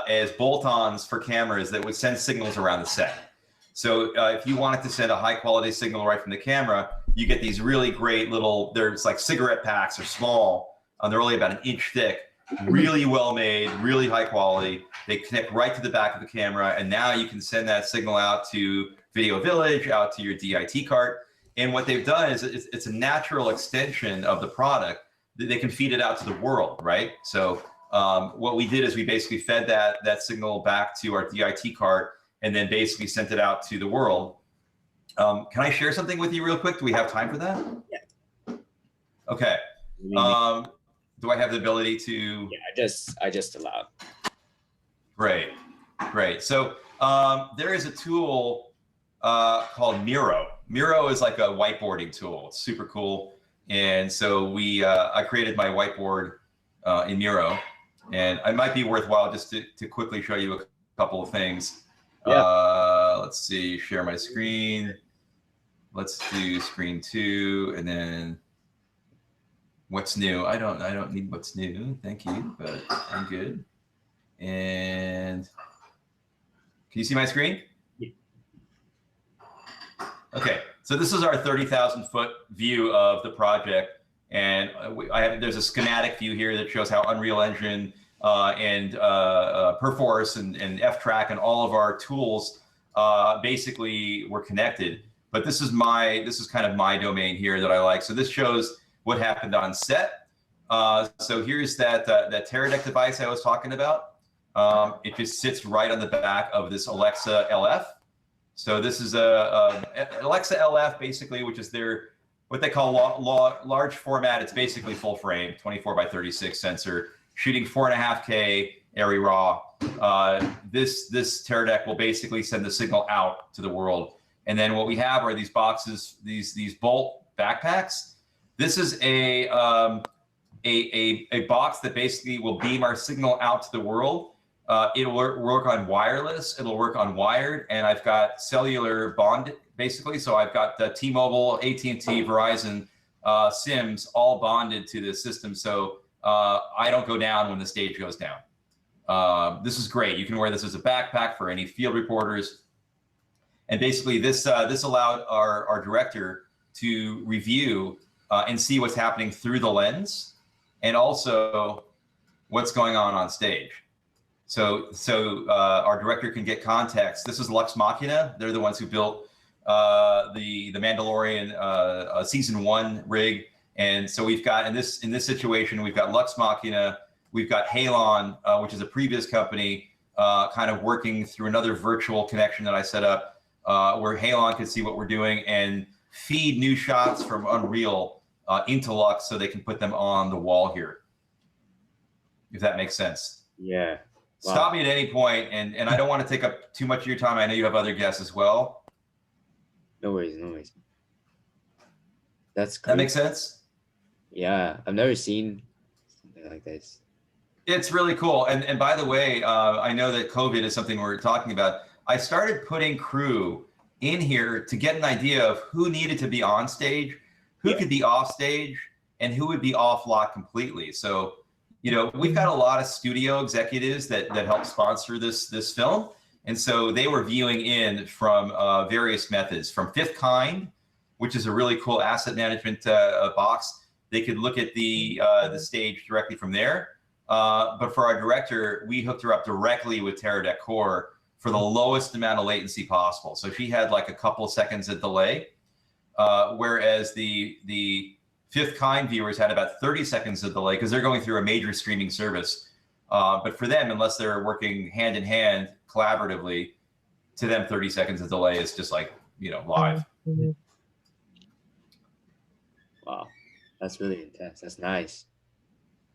as bolt-ons for cameras that would send signals around the set. So if you wanted to send a high quality signal right from the camera, you get these really great little, there's like cigarette packs, they're small, they're only about 1 inch thick, really well made, really high quality. They connect right to the back of the camera, and now you can send that signal out to Video Village, out to your DIT cart. And what they've done is it's a natural extension of the product. They can feed it out to the world, right? So what we did is we basically fed that signal back to our DIT cart and then basically sent it out to the world. Can I share something with you real quick? Do we have time for that? Yeah. Okay. Do I have the ability to? Yeah, I just allowed. Great. So there is a tool called Miro. Miro is like a whiteboarding tool. It's super cool. And so I created my whiteboard in Miro, and it might be worthwhile just to quickly show you a couple of things. Yeah. Let's see, share my screen. Let's do screen 2, and then what's new. I don't need what's new, thank you, but I'm good. And can you see my screen? Yeah. Okay, so this is our 30,000 foot view of the project, and there's a schematic view here that shows how Unreal Engine and Perforce and F-Track and all of our tools basically were connected. But this is kind of my domain here that I like. So this shows what happened on set. So here's that Teradek device I was talking about. It just sits right on the back of this Alexa LF. So this is a Alexa LF, basically, which is what they call large format. It's basically full frame, 24 by 36 sensor, shooting 4.5K ARRI RAW. This Teradek will basically send the signal out to the world. And then what we have are these boxes, these Bolt backpacks. This is a box that basically will beam our signal out to the world. It'll work on wireless, it'll work on wired, and I've got cellular bond basically. So I've got the T-Mobile, AT&T, Verizon SIMs all bonded to this system. So I don't go down when the stage goes down. This is great. You can wear this as a backpack for any field reporters. And basically this allowed our director to review and see what's happening through the lens, and also what's going on stage. So our director can get context. This is Lux Machina. They're the ones who built the Mandalorian season 1 rig. And so we've got in this situation, we've got Lux Machina, we've got Halon, which is a previous company, kind of working through another virtual connection that I set up, where Halon can see what we're doing and feed new shots from Unreal into Lux so they can put them on the wall here, if that makes sense. Yeah. Wow. Stop me at any point, and I don't want to take up too much of your time. I know you have other guests as well. No worries. That's cool. That makes sense? Yeah, I've never seen something like this. It's really cool. And by the way, I know that COVID is something we're talking about. I started putting crew in here to get an idea of who needed to be on stage, who could be off stage, and who would be off lot completely. So, you know, we've got a lot of studio executives that help sponsor this film. And so they were viewing in from various methods, from Fifth Kind, which is a really cool asset management box. They could look at the stage directly from there. But for our director, we hooked her up directly with Teradek Core for the lowest amount of latency possible. So she had like a couple of seconds of delay, whereas the Fifth Kind viewers had about 30 seconds of delay because they're going through a major streaming service. But for them, unless they're working hand in hand collaboratively, to them 30 seconds of delay is just like, you know, live. Wow, that's really intense. That's nice.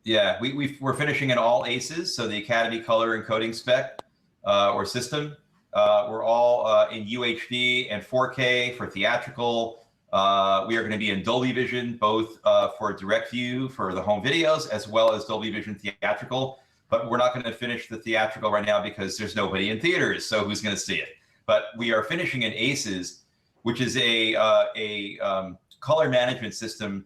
Yeah, we're finishing in all ACEs, so the Academy Color Encoding spec or system. We're all in UHD and 4K for theatrical. We are going to be in Dolby Vision, both for direct view for the home videos, as well as Dolby Vision theatrical. But we're not going to finish the theatrical right now because there's nobody in theaters, so who's going to see it? But we are finishing in ACEs, which is a color management system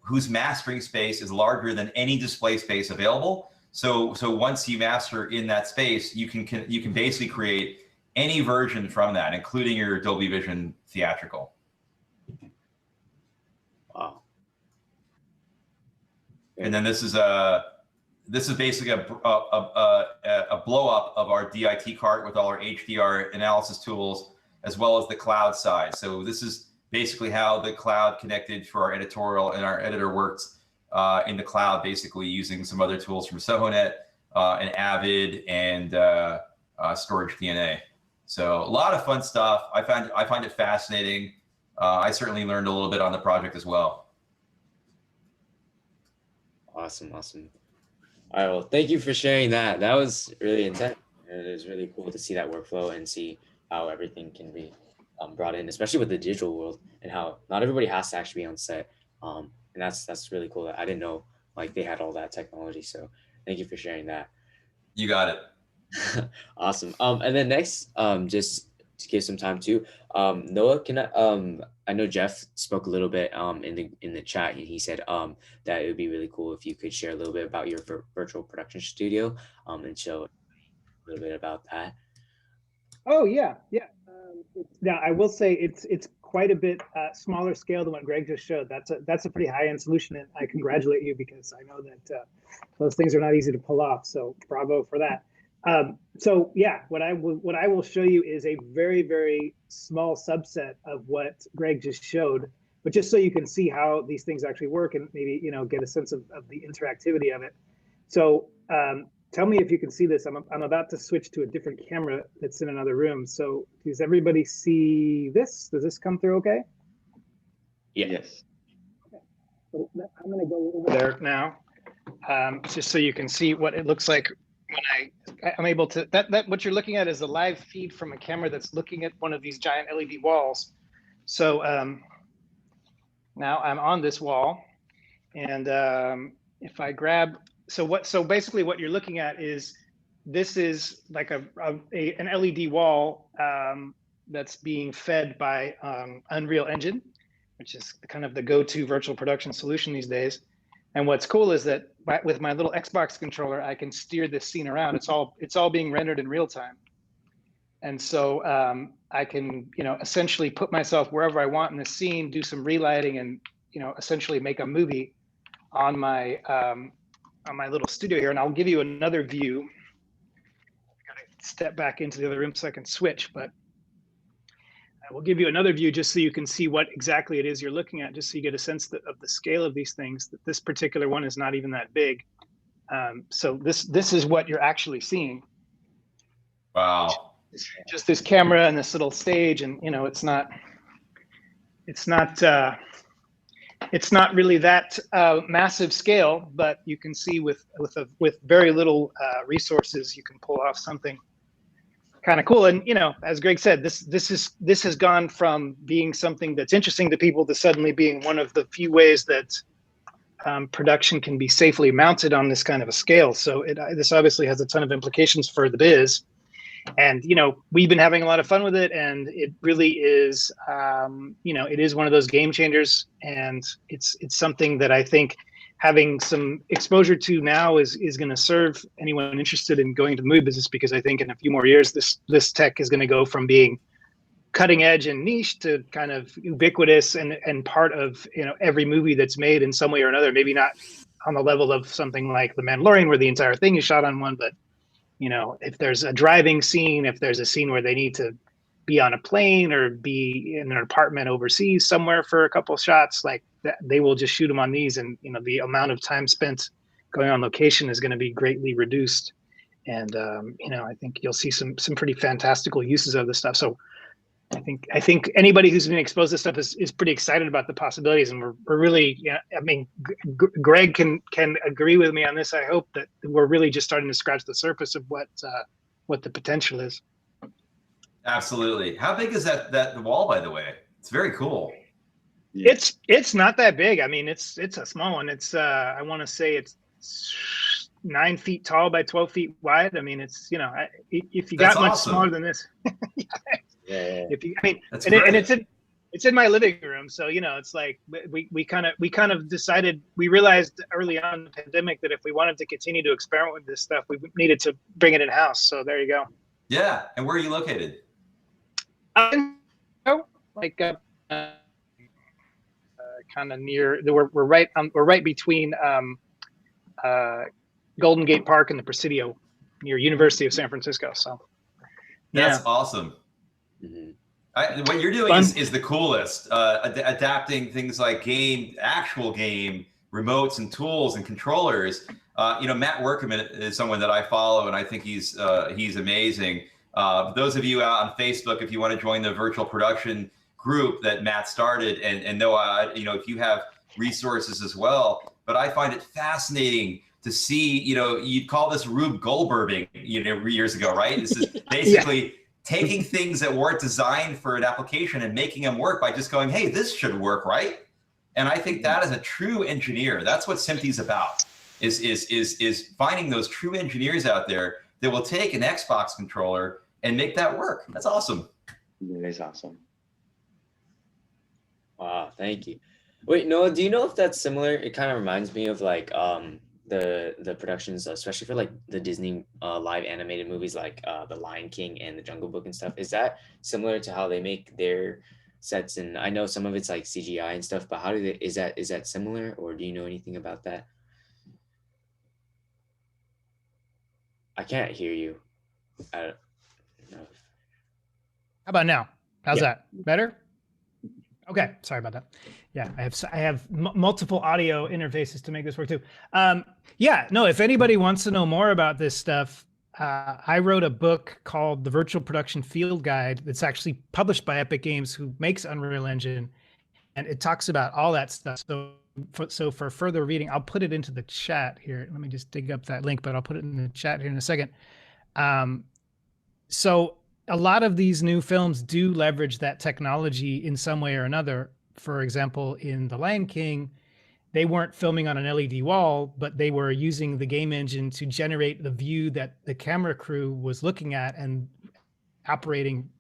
whose mastering space is larger than any display space available. So once you master in that space, you can basically create any version from that, including your Dolby Vision theatrical. Wow. And then this is basically a blow up of our DIT cart with all our HDR analysis tools, as well as the cloud side. So this is basically how the cloud connected for our editorial, and our editor works in the cloud, basically using some other tools from SohoNet and Avid and Storage DNA. So a lot of fun stuff. I find it fascinating. I certainly learned a little bit on the project as well. Awesome. All right, well, thank you for sharing that. That was really intense. It is really cool to see that workflow and see how everything can be brought in, especially with the digital world, and how not everybody has to actually be on set. And that's really cool. I didn't know like they had all that technology. So thank you for sharing that. You got it. Awesome. And then next, just to give some time to Noah, I know Jeff spoke a little bit in the chat. He said that it would be really cool if you could share a little bit about your virtual production studio and show a little bit about that. Oh yeah. Now I will say it's quite a bit smaller scale than what Greg just showed. That's a pretty high-end solution, and I congratulate you because I know that those things are not easy to pull off. So bravo for that. So yeah, what I will show you is a very, very small subset of what Greg just showed, but just so you can see how these things actually work and maybe, you know, get a sense of the interactivity of it. So tell me if you can see this. I'm about to switch to a different camera that's in another room. So does everybody see this? Does this come through okay? Yeah. Yes. Okay. So I'm going to go over there now, just so you can see what it looks like when I'm able to. That what you're looking at is a live feed from a camera that's looking at one of these giant LED walls. So now I'm on this wall, and if I grab. So basically what you're looking at is, this is like an LED wall that's being fed by Unreal Engine, which is kind of the go-to virtual production solution these days. And what's cool is that with my little Xbox controller, I can steer this scene around. It's all being rendered in real time. And so I can, you know, essentially put myself wherever I want in the scene, do some relighting, and, you know, essentially make a movie on my little studio here. And I'll give you another view. I gotta step back into the other room so I can switch, but I will give you another view just so you can see what exactly it is you're looking at, just so you get a sense of the scale of these things. That this particular one is not even that big. So this is what you're actually seeing. Wow. Just this camera and this little stage, and you know, it's not really that massive scale, but you can see with very little resources, you can pull off something kind of cool. And you know, as Greg said, this has gone from being something that's interesting to people to suddenly being one of the few ways that production can be safely mounted on this kind of a scale. So this obviously has a ton of implications for the biz. And, we've been having a lot of fun with it, and it really is, it is one of those game changers, and it's something that I think having some exposure to now is going to serve anyone interested in going into the movie business, because I think in a few more years, this tech is going to go from being cutting edge and niche to kind of ubiquitous and part of, every movie that's made in some way or another. Maybe not on the level of something like The Mandalorian, where the entire thing is shot on one, but if there's a driving scene, if there's a scene where they need to be on a plane or be in an apartment overseas somewhere for a couple of shots, like that, they will just shoot them on these. And, the amount of time spent going on location is going to be greatly reduced. And, I think you'll see some pretty fantastical uses of this stuff. So I think anybody who's been exposed to this stuff is pretty excited about the possibilities, and we're really, Greg can agree with me on this. I hope that we're really just starting to scratch the surface of what the potential is. Absolutely. How big is that wall, by the way? It's very cool. Yeah. It's not that big. I mean, it's a small one. It's I want to say it's 9 feet tall by 12 feet wide. I mean, it's if you got much smaller than this. Yeah. It's in my living room, so it's like we kind of decided, we realized early on in the pandemic that if we wanted to continue to experiment with this stuff, we needed to bring it in house. So there you go. Yeah, and where are you located? Like kind of near. We're right between Golden Gate Park and the Presidio, near University of San Francisco. So That's awesome. Mm-hmm. What you're doing is the coolest. Adapting things like actual game remotes and tools and controllers. Matt Workman is someone that I follow, and I think he's amazing. Those of you out on Facebook, if you want to join the virtual production group that Matt started, and Noah, if you have resources as well. But I find it fascinating to see, you'd call this Rube Goldberging, years ago, right? This is basically taking things that weren't designed for an application and making them work by just going, hey, this should work, right? And I think that is a true engineer. That's what SMPTE's about, is finding those true engineers out there that will take an Xbox controller and make that work. That's awesome. It is awesome. Wow, thank you. Wait, Noah, do you know if that's similar? It kind of reminds me of like the productions, especially for like the Disney live animated movies, like The Lion King and The Jungle Book and stuff. Is that similar to how they make their sets? And I know some of it's like CGI and stuff, but how is that similar, or do you know anything about that? I can't hear you. I don't know. How about now? How's that? Better? Okay, sorry about that. Yeah, I have multiple audio interfaces to make this work too. If anybody wants to know more about this stuff, I wrote a book called The Virtual Production Field Guide that's actually published by Epic Games, who makes Unreal Engine, and it talks about all that stuff. So for further reading, I'll put it into the chat here. Let me just dig up that link, but I'll put it in the chat here in a second. So a lot of these new films do leverage that technology in some way or another. For example, in The Lion King, they weren't filming on an LED wall, but they were using the game engine to generate the view that the camera crew was looking at and operating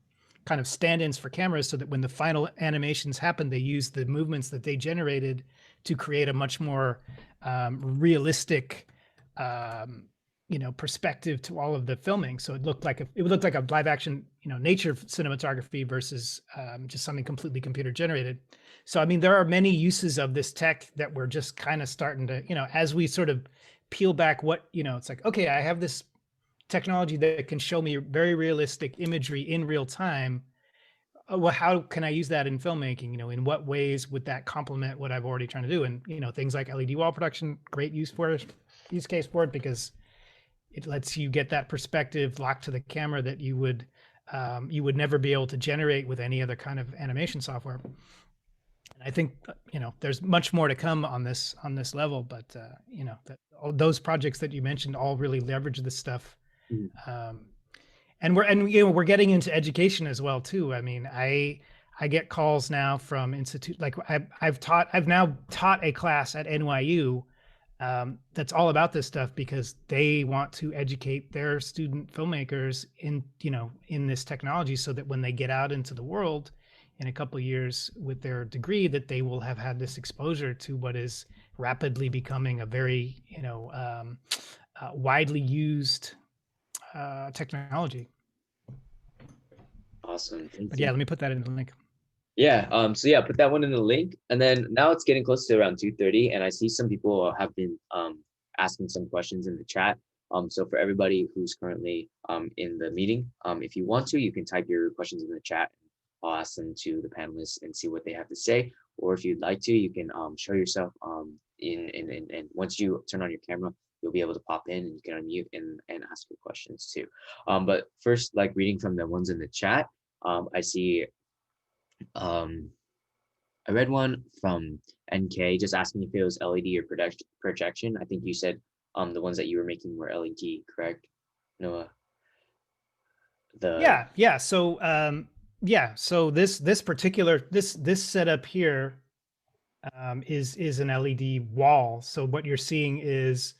kind of stand-ins for cameras, so that when the final animations happened, they used the movements that they generated to create a much more realistic perspective to all of the filming. So it looked like a live action, nature cinematography versus just something completely computer generated. So, I mean, there are many uses of this tech that we're just kind of starting to, as we sort of peel back what, it's like, okay, I have this technology that can show me very realistic imagery in real time. Well, how can I use that in filmmaking? In what ways would that complement what I've already trying to do? And, things like LED wall production, great use case for it, because it lets you get that perspective locked to the camera that you would never be able to generate with any other kind of animation software. And I think there's much more to come on this level, but all those projects that you mentioned all really leverage this stuff. And we're getting into education as well too. I mean, I I get calls now from institute, like I've now taught a class at NYU that's all about this stuff because they want to educate their student filmmakers in, in this technology so that when they get out into the world in a couple of years with their degree, that they will have had this exposure to what is rapidly becoming a very, widely used technology. Awesome. Thank But you. yeah, let me put that in the link. Yeah. So yeah, put that one in the link. And then now it's getting close to around 2:30, and I see some people have been asking some questions in the chat. So for everybody who's currently in the meeting, if you want to, you can type your questions in the chat. I'll ask them to the panelists and see what they have to say. Or if you'd like to, you can show yourself and once you turn on your camera, you'll be able to pop in and you can unmute and ask your questions too. But first, like reading from the ones in the chat, I see I read one from NK just asking if it was LED or projection. I think you said the ones that you were making were LED, correct, Noah? Yeah. So this particular this setup here is an LED wall. So what you're seeing is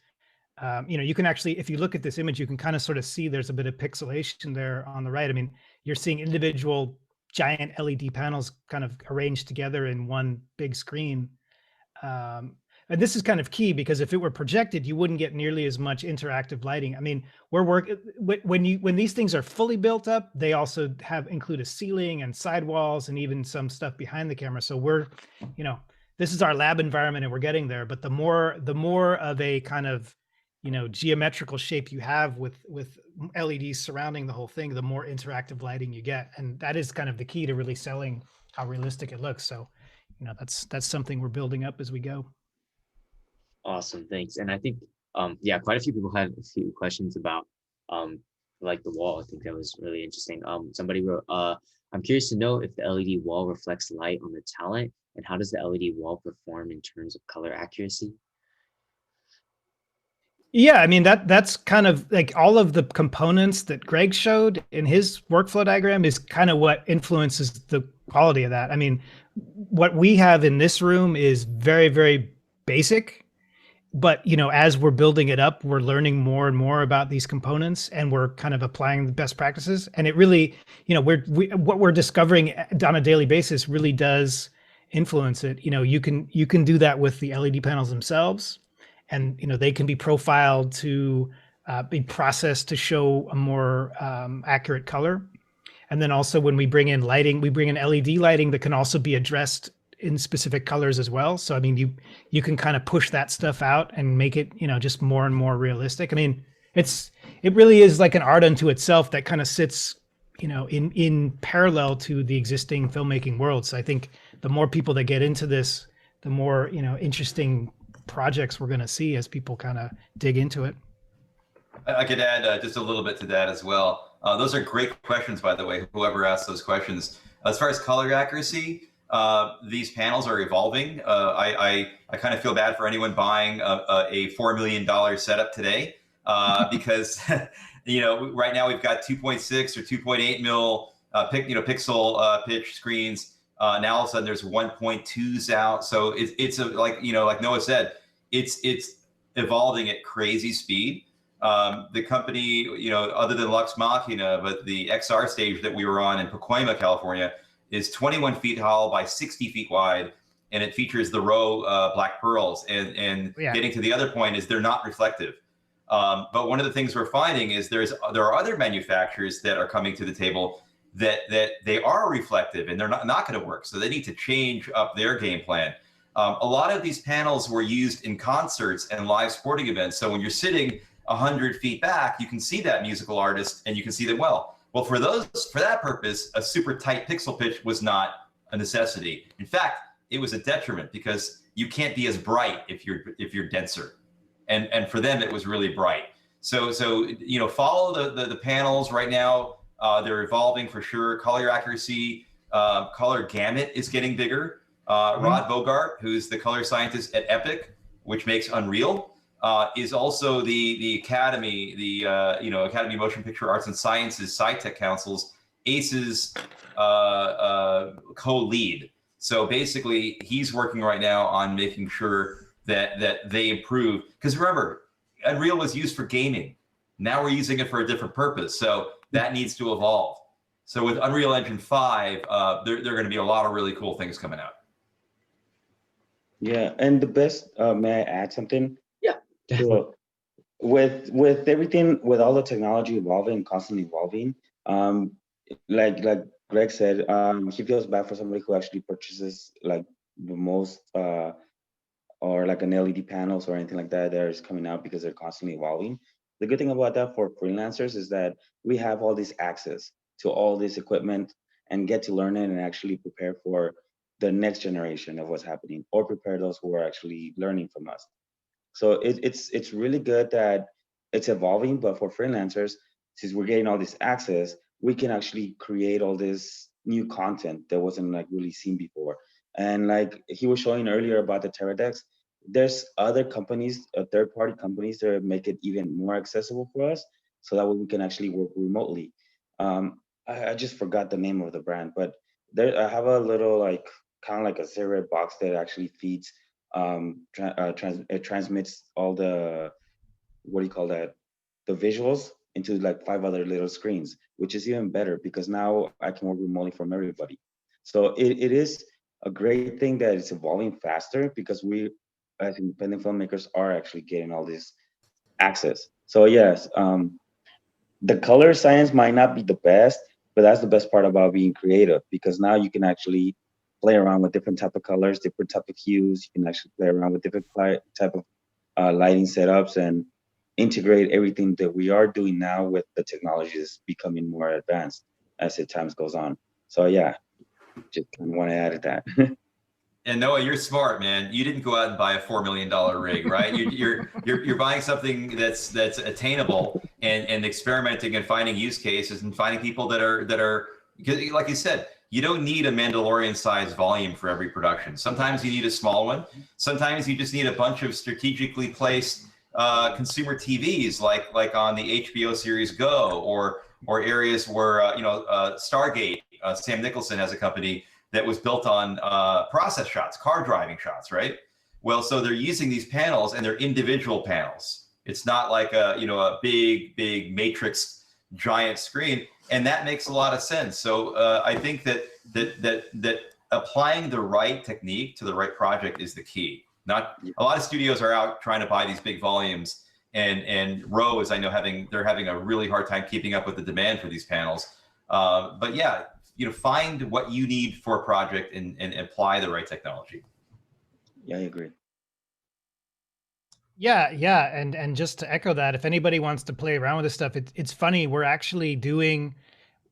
you can actually, if you look at this image, you can kind of sort of see there's a bit of pixelation there on the right. I mean, you're seeing individual giant LED panels kind of arranged together in one big screen. And this is kind of key because if it were projected, you wouldn't get nearly as much interactive lighting. I mean, when these things are fully built up, they also include a ceiling and sidewalls and even some stuff behind the camera. So we're, this is our lab environment and we're getting there. But the more of a kind of, geometrical shape you have with LEDs surrounding the whole thing, the more interactive lighting you get. And that is kind of the key to really selling how realistic it looks. So, that's something we're building up as we go. Awesome, thanks. And I think, yeah, quite a few people had a few questions about like the wall. I think that was really interesting. Somebody wrote, I'm curious to know if the LED wall reflects light on the talent, and how does the LED wall perform in terms of color accuracy? Yeah, I mean, that's kind of like all of the components that Greg showed in his workflow diagram is kind of what influences the quality of that. I mean, what we have in this room is very, very basic, but as we're building it up, we're learning more and more about these components and we're kind of applying the best practices. And it really, what we're discovering on a daily basis really does influence it. You can do that with the LED panels themselves. And they can be profiled to be processed to show a more accurate color. And then also when we bring in lighting, we bring in LED lighting that can also be addressed in specific colors as well. So I mean, you can kind of push that stuff out and make it just more and more realistic. I mean, it really is like an art unto itself that kind of sits in parallel to the existing filmmaking world. So I think the more people that get into this, the more interesting projects we're going to see as people kind of dig into it. I could add just a little bit to that as well. Those are great questions, by the way, whoever asked those questions. As far as color accuracy, these panels are evolving. I kind of feel bad for anyone buying a $4 million setup today because, right now we've got 2.6 or 2.8 mil pixel pitch screens. Now all of a sudden there's 1.2s out. So it's like Noah said, it's evolving at crazy speed. The company, other than Lux Machina, but the XR stage that we were on in Pacoima, California, is 21 feet tall by 60 feet wide, and it features the Row black pearls. And getting to the other point is they're not reflective. But one of the things we're finding is there are other manufacturers that are coming to the table that they are reflective and they're not going to work. So they need to change up their game plan. A lot of these panels were used in concerts and live sporting events. So when you're sitting 100 feet back, you can see that musical artist and you can see them well. Well, for that purpose, a super tight pixel pitch was not a necessity. In fact, it was a detriment because you can't be as bright if you're denser. And for them, it was really bright. So follow the panels right now. They're evolving for sure. Color accuracy, color gamut is getting bigger. Rod Bogart, who's the color scientist at Epic, which makes Unreal, is also the Academy, Academy Motion Picture Arts and Sciences SciTech Council's Ace's co-lead. So basically, he's working right now on making sure that they improve. Because remember, Unreal was used for gaming. Now we're using it for a different purpose. So that needs to evolve. So with Unreal Engine 5, there are going to be a lot of really cool things coming out. Yeah, and the best, may I add something? Yeah, definitely. So with everything, with all the technology evolving, constantly evolving, like Greg said, he feels bad for somebody who actually purchases like the most or like an LED panels or anything like that that is coming out because they're constantly evolving. The good thing about that for freelancers is that we have all this access to all this equipment and get to learn it and actually prepare for the next generation of what's happening, or prepare those who are actually learning from us. So it's really good that it's evolving, but for freelancers, since we're getting all this access, we can actually create all this new content that wasn't like really seen before. And like he was showing earlier about the Teradex, there's other companies, third-party companies that make it even more accessible for us, so that way we can actually work remotely. I just forgot the name of the brand, but there I have a little like kind of like a cigarette box that actually feeds it transmits all the, what do you call that, the visuals into like 5 other little screens, which is even better because now I can work remotely from everybody. So it is a great thing that it's evolving faster because we as independent filmmakers are actually getting all this access. So yes, the color science might not be the best, but that's the best part about being creative, because now you can actually play around with different type of colors, different type of hues. You can actually play around with different type of lighting setups and integrate everything that we are doing now with the technologies becoming more advanced as the times goes on. So yeah, just kind of want to add that. And Noah, you're smart, man. You didn't go out and buy a $4 million rig, right? You're buying something that's attainable and experimenting and finding use cases and finding people that are, because like you said, you don't need a Mandalorian sized volume for every production. Sometimes you need a small one. Sometimes you just need a bunch of strategically placed consumer TVs, like on the HBO series Go, or areas where Stargate, Sam Nicholson has a company that was built on process shots, car driving shots, right? Well, so they're using these panels and they're individual panels. It's not like a big matrix giant screen, and that makes a lot of sense. So I think that applying the right technique to the right project is the key. Not a lot of studios are out trying to buy these big volumes, and Rose, I know they're having a really hard time keeping up with the demand for these panels. But yeah, find what you need for a project and apply the right technology. Yeah, I agree. Yeah, and just to echo that, if anybody wants to play around with this stuff, it's funny. We're actually doing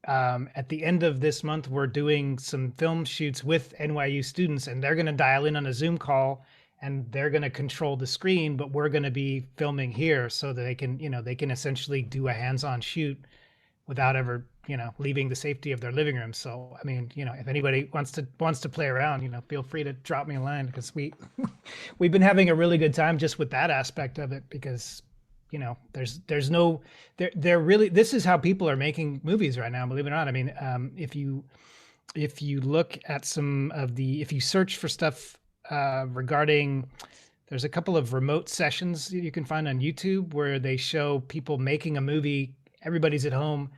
at the end of this month, we're doing some film shoots with NYU students, and they're going to dial in on a Zoom call, and they're going to control the screen, but we're going to be filming here so that they can essentially do a hands-on shoot without ever leaving the safety of their living room. So I mean, if anybody wants to play around, feel free to drop me a line, because we've been having a really good time just with that aspect of it, because there's no they're really, this is how people are making movies right now, believe it or not. I mean, if you look at if you search for stuff regarding, there's a couple of remote sessions you can find on YouTube where they show people making a movie. Everybody's at home.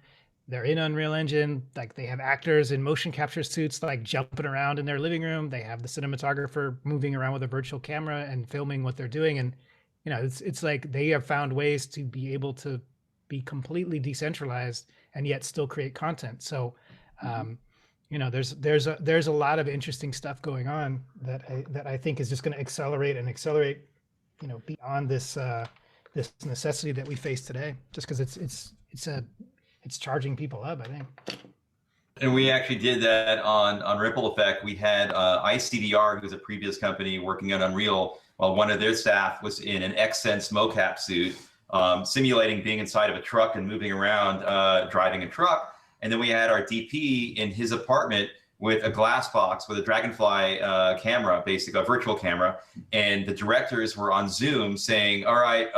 They're in Unreal Engine. Like, they have actors in motion capture suits, like jumping around in their living room. They have the cinematographer moving around with a virtual camera and filming what they're doing. And, it's like they have found ways to be able to be completely decentralized and yet still create content. So, there's a lot of interesting stuff going on that I think is just going to accelerate, beyond this necessity that we face today, just because it's charging people up, I think. And we actually did that on Ripple Effect. We had ICDR, who's a previous company working on Unreal, while one of their staff was in an Xsense mocap suit, simulating being inside of a truck and moving around, driving a truck. And then we had our DP in his apartment with a glass box with a Dragonfly camera, basically a virtual camera. And the directors were on Zoom saying, all right,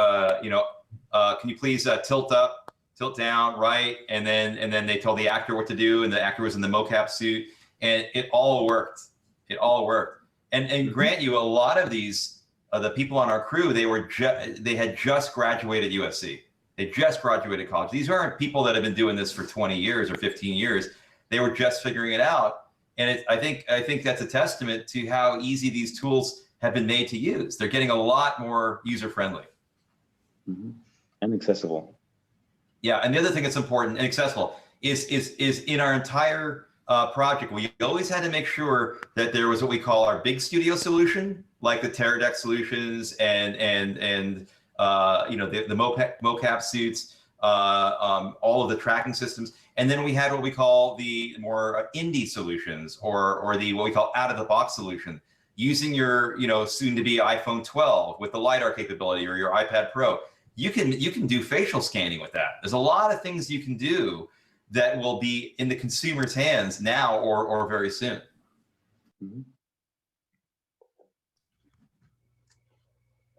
can you please tilt up tilt down, right, and then they told the actor what to do, and the actor was in the mocap suit, and it all worked. It all worked. And grant you, a lot of these the people on our crew, they had just graduated USC. They just graduated college. These aren't people that have been doing this for 20 years or 15 years. They were just figuring it out. And I think that's a testament to how easy these tools have been made to use. They're getting a lot more user-friendly. Mm-hmm. And accessible. Yeah, and the other thing that's important and accessible is in our entire project, we always had to make sure that there was what we call our big studio solution, like the Teradek solutions and you know, the mocap suits, all of the tracking systems. And then we had what we call the more indie solutions, or the what we call out of the box solution, using your, you know, soon to be iPhone 12 with the LiDAR capability, or your iPad Pro. You can do facial scanning with that. There's a lot of things you can do that will be in the consumer's hands now or very soon. Mm-hmm.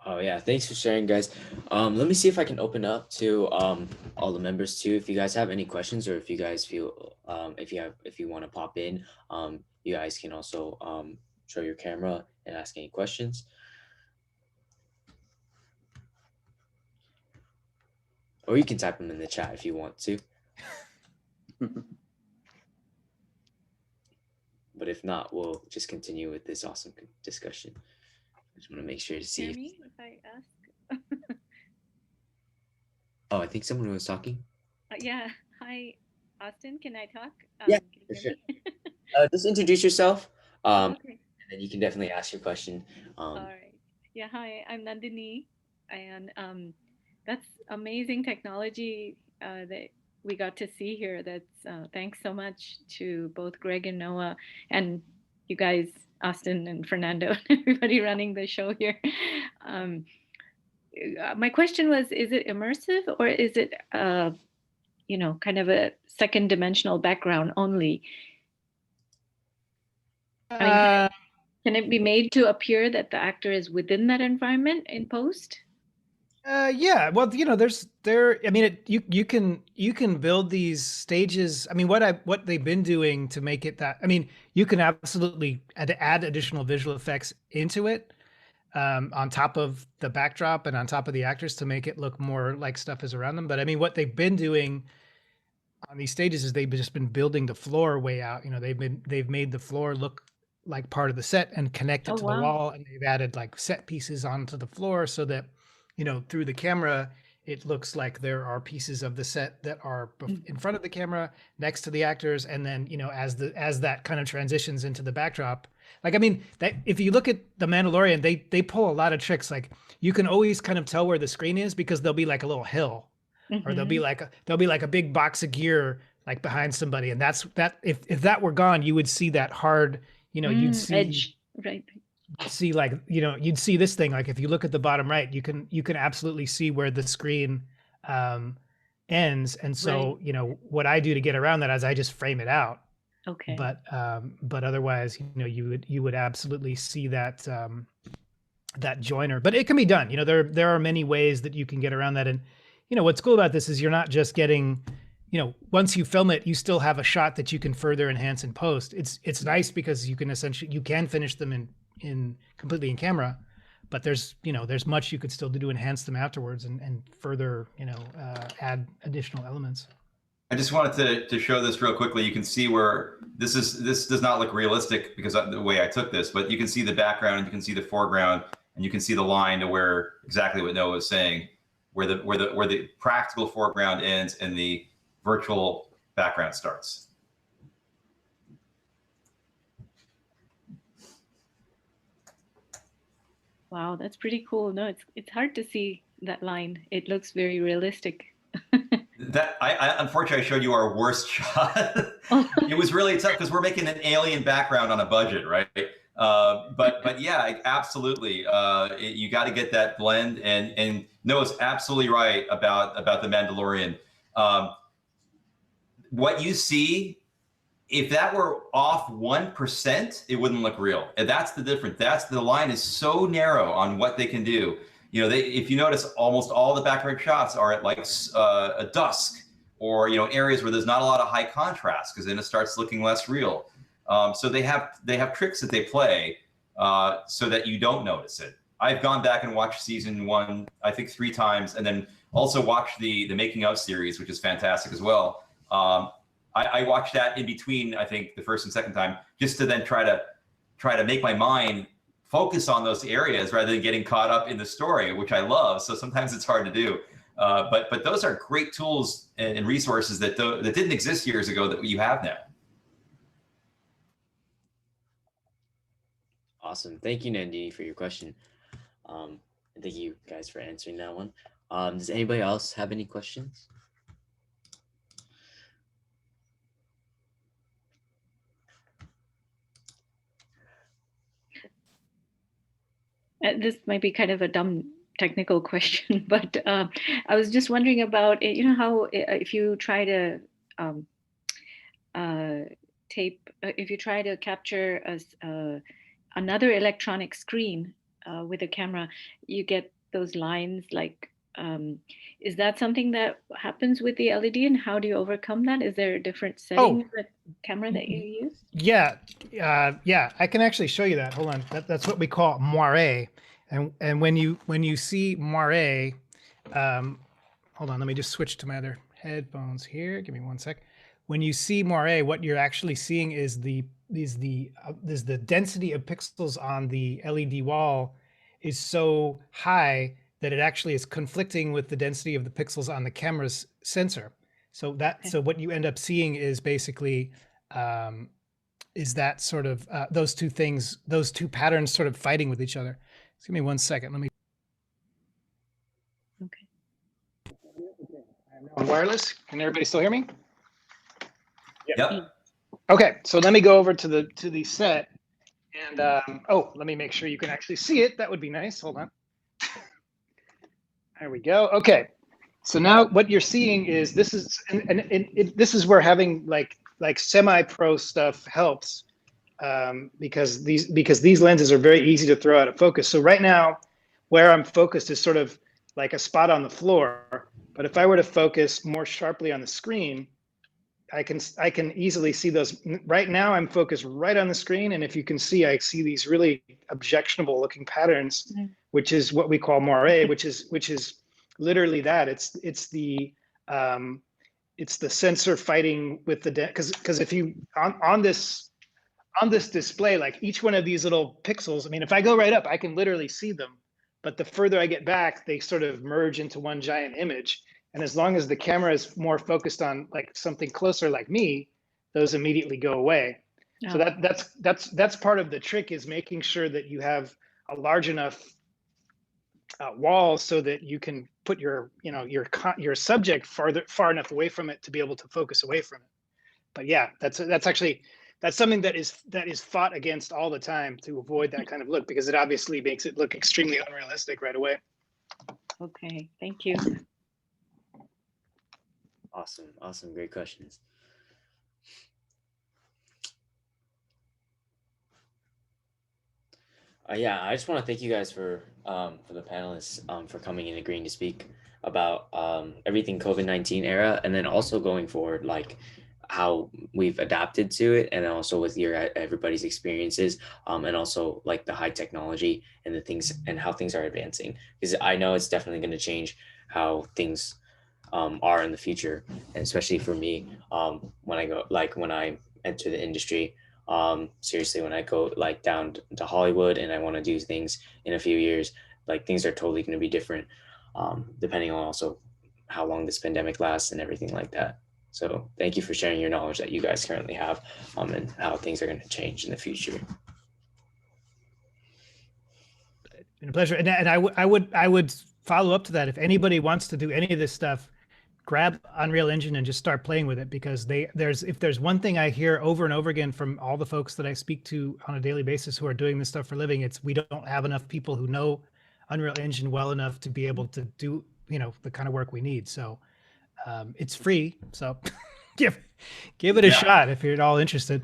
Oh yeah, thanks for sharing, guys. Let me see if I can open up to all the members too. If you guys have any questions, or if you guys feel if you want to pop in, you guys can also show your camera and ask any questions. Or you can type them in the chat if you want to. But if not, we'll just continue with this awesome discussion. I just want to make sure to see. Hear me if I ask? Oh, I think someone was talking. Yeah. Hi, Austin. Can I talk? Yeah, can for you sure. hear me? Just introduce yourself, Okay. and then you can definitely ask your question. All right. Yeah. Hi, I'm Nandini, and that's amazing technology that we got to see here. That's thanks so much to both Greg and Noah, and you guys, Austin and Fernando, and everybody running the show here. My question was, is it immersive, or is it, you know, kind of a second dimensional background only? I mean, can it be made to appear that the actor is within that environment in post? Yeah, well, you know, I mean, you can build these stages. I mean, what they've been doing to make it that, I mean, you can absolutely add additional visual effects into it, on top of the backdrop and on top of the actors to make it look more like stuff is around them. But I mean, what they've been doing on these stages is they've just been building the floor way out. You know, they've made the floor look like part of the set and connect it to the wall, and they've added like set pieces onto the floor so that, you know, through the camera, it looks like there are pieces of the set that are in front of the camera next to the actors. And then, you know, as that kind of transitions into the backdrop, like, I mean, that if you look at The Mandalorian, they pull a lot of tricks. Like, you can always kind of tell where the screen is because there'll be like a little hill, or there'll be like a big box of gear like behind somebody. And that's that, if that were gone, you would see that hard, you know, you'd see edge, right? See, like, you know, you'd see this thing, like if you look at the bottom right, you can absolutely see where the screen ends. And so, Right. you know, what I do to get around that is I just frame it out. Okay. But otherwise, you know, you would absolutely see that that joiner. But it can be done. You know, there are many ways that you can get around that. And, you know, what's cool about this is you're not just getting, you know, once you film it, you still have a shot that you can further enhance in post. It's nice because you can finish them in completely in camera, but there's much you could still do to enhance them afterwards and further, you know, add additional elements. I just wanted to show this real quickly. You can see where this does not look realistic because of the way I took this, but you can see the background, and you can see the foreground, and you can see the line to where exactly what Noah was saying, where the practical foreground ends and the virtual background starts. Wow, that's pretty cool. No, it's hard to see that line. It looks very realistic. That I unfortunately I showed you our worst shot. It was really tough because we're making an alien background on a budget, right? But yeah, absolutely. You got to get that blend, and Noah's absolutely right about the Mandalorian. What you see, if that were off 1%, it wouldn't look real. And that's the difference. The line is so narrow on what they can do. You know, if you notice, almost all the background shots are at like a dusk or areas where there's not a lot of high contrast, because then it starts looking less real. So they have tricks that they play so that you don't notice it. I've gone back and watched season 1, I think 3 times, and then also watched the making of series, which is fantastic as well. I watched that in between, I think, the first and second time, just to then try to make my mind focus on those areas rather than getting caught up in the story, which I love. So sometimes it's hard to do. But those are great tools and resources that didn't exist years ago that you have now. Awesome. Thank you, Nandini, for your question. And thank you guys for answering that one. Does anybody else have any questions? This might be kind of a dumb technical question, but I was just wondering about, how if you try to if you try to capture another electronic screen with a camera, you get those lines like, is that something that happens with the LED, and how do you overcome that? Is there a different setting for the camera that you use? Yeah, I can actually show you that. Hold on, that's what we call moire. And when you see moire, hold on, let me just switch to my other headphones here. Give me one sec. When you see moire, what you're actually seeing is the density of pixels on the LED wall is so high that it actually is conflicting with the density of the pixels on the camera's sensor. So so what you end up seeing is basically is that sort of those two things, those two patterns sort of fighting with each other. Just give me one second. Let me. Okay. I'm now on wireless. Can everybody still hear me? Yep. Okay, so let me go over to the set, and oh, let me make sure you can actually see it. That would be nice. Hold on. There we go. Okay, so now what you're seeing is this is this is where having like semi-pro stuff helps, because these lenses are very easy to throw out of focus. So right now, where I'm focused is sort of like a spot on the floor. But if I were to focus more sharply on the screen, I can easily see those. Right now I'm focused right on the screen, and if you can see, I see these really objectionable looking patterns, which is what we call moire, which is literally that. It's the sensor fighting with the because if you on this display, like each one of these little pixels, I mean, if I go right up, I can literally see them, but the further I get back, they sort of merge into one giant image. And as long as the camera is more focused on like something closer like me, those immediately go away. Oh. So that's part of the trick, is making sure that you have a large enough wall so that you can put your subject far enough away from it to be able to focus away from it. But yeah, that's something that is fought against all the time to avoid that kind of look, because it obviously makes it look extremely unrealistic right away. Okay, thank you. Awesome, great questions. Yeah, I just want to thank you guys for the panelists for coming and agreeing to speak about everything COVID-19 era, and then also going forward, like how we've adapted to it, and also with everybody's experiences, and also like the high technology and the things and how things are advancing, because I know it's definitely going to change how things are in the future, and especially for me, when I enter the industry, seriously, when I go like down to Hollywood and I want to do things in a few years, like things are totally going to be different, depending on also how long this pandemic lasts and everything like that. So thank you for sharing your knowledge that you guys currently have, and how things are going to change in the future. It's been a pleasure, and I would follow up to that. If anybody wants to do any of this stuff, grab Unreal Engine and just start playing with it, because if there's one thing I hear over and over again from all the folks that I speak to on a daily basis who are doing this stuff for a living, it's we don't have enough people who know Unreal Engine well enough to be able to do the kind of work we need. So it's free, so give it a shot if you're at all interested.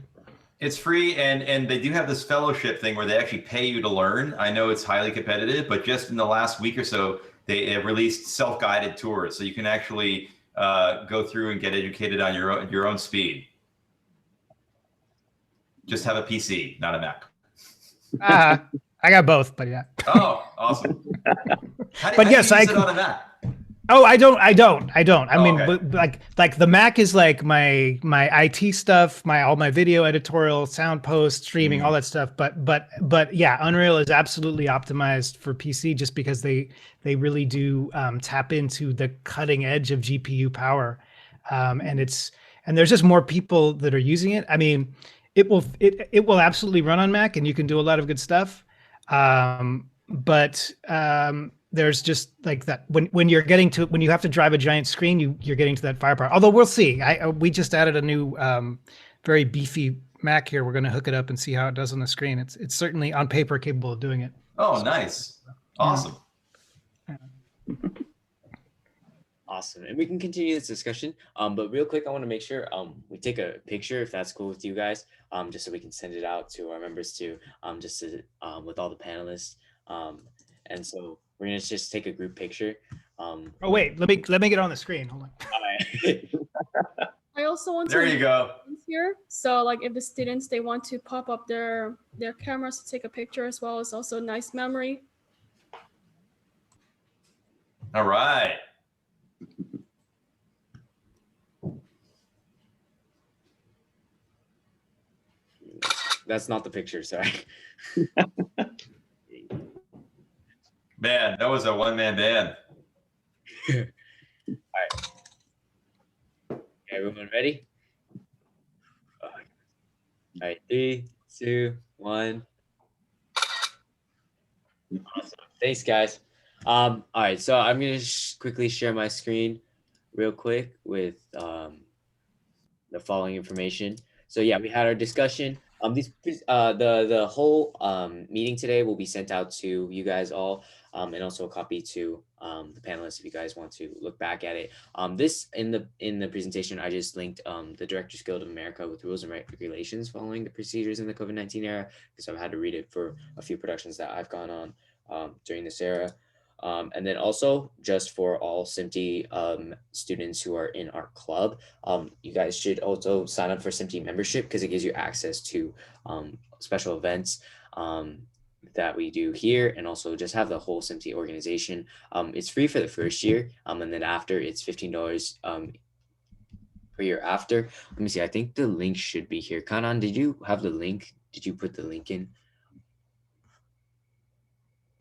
It's free, and they do have this fellowship thing where they actually pay you to learn. I know it's highly competitive, but just in the last week or so, they have released self-guided tours, so you can actually go through and get educated on your own speed. Just have a PC, not a Mac. I got both, but yeah. Oh, awesome. How But do yes, you use it on a Mac? Oh, I don't. I Oh, mean, okay. like the Mac is like my IT stuff, all my video editorial, sound post, streaming, all that stuff. But yeah, Unreal is absolutely optimized for PC just because they really do tap into the cutting edge of GPU power, and there's just more people that are using it. I mean, it will absolutely run on Mac, and you can do a lot of good stuff. But there's just like that when you're getting to when you have to drive a giant screen, you're getting to that firepower. Although we'll see. We just added a new very beefy Mac here. We're going to hook it up and see how it does on the screen. It's certainly on paper capable of doing it. Oh, nice. Awesome. Awesome. And we can continue this discussion. But real quick, I want to make sure we take a picture if that's cool with you guys, just so we can send it out to our members too, just to, with all the panelists. And so we're gonna just take a group picture. Oh wait, let me get on the screen. Hold on. I also want There to you go. here. So like if the students they want to pop up their cameras to take a picture as well, it's also a nice memory. All right. That's not the picture, sorry. Man, that was a one-man band. All right. Everyone ready? All right, 3, 2, 1. Awesome. Thanks, guys. All right, so I'm gonna quickly share my screen real quick with the following information. So yeah, we had our discussion. The whole meeting today will be sent out to you guys all, and also a copy to the panelists if you guys want to look back at it. This in the presentation I just linked the Directors Guild of America with rules and regulations following the procedures in the COVID-19 era, because I've had to read it for a few productions that I've gone on during this era. And then also just for all SMPTE students who are in our club, you guys should also sign up for SMPTE membership because it gives you access to special events that we do here, and also just have the whole SMPTE organization. It's free for the first year, and then after it's $15 per year after. Let me see, I think the link should be here. Kanan, did you have the link? Did you put the link in?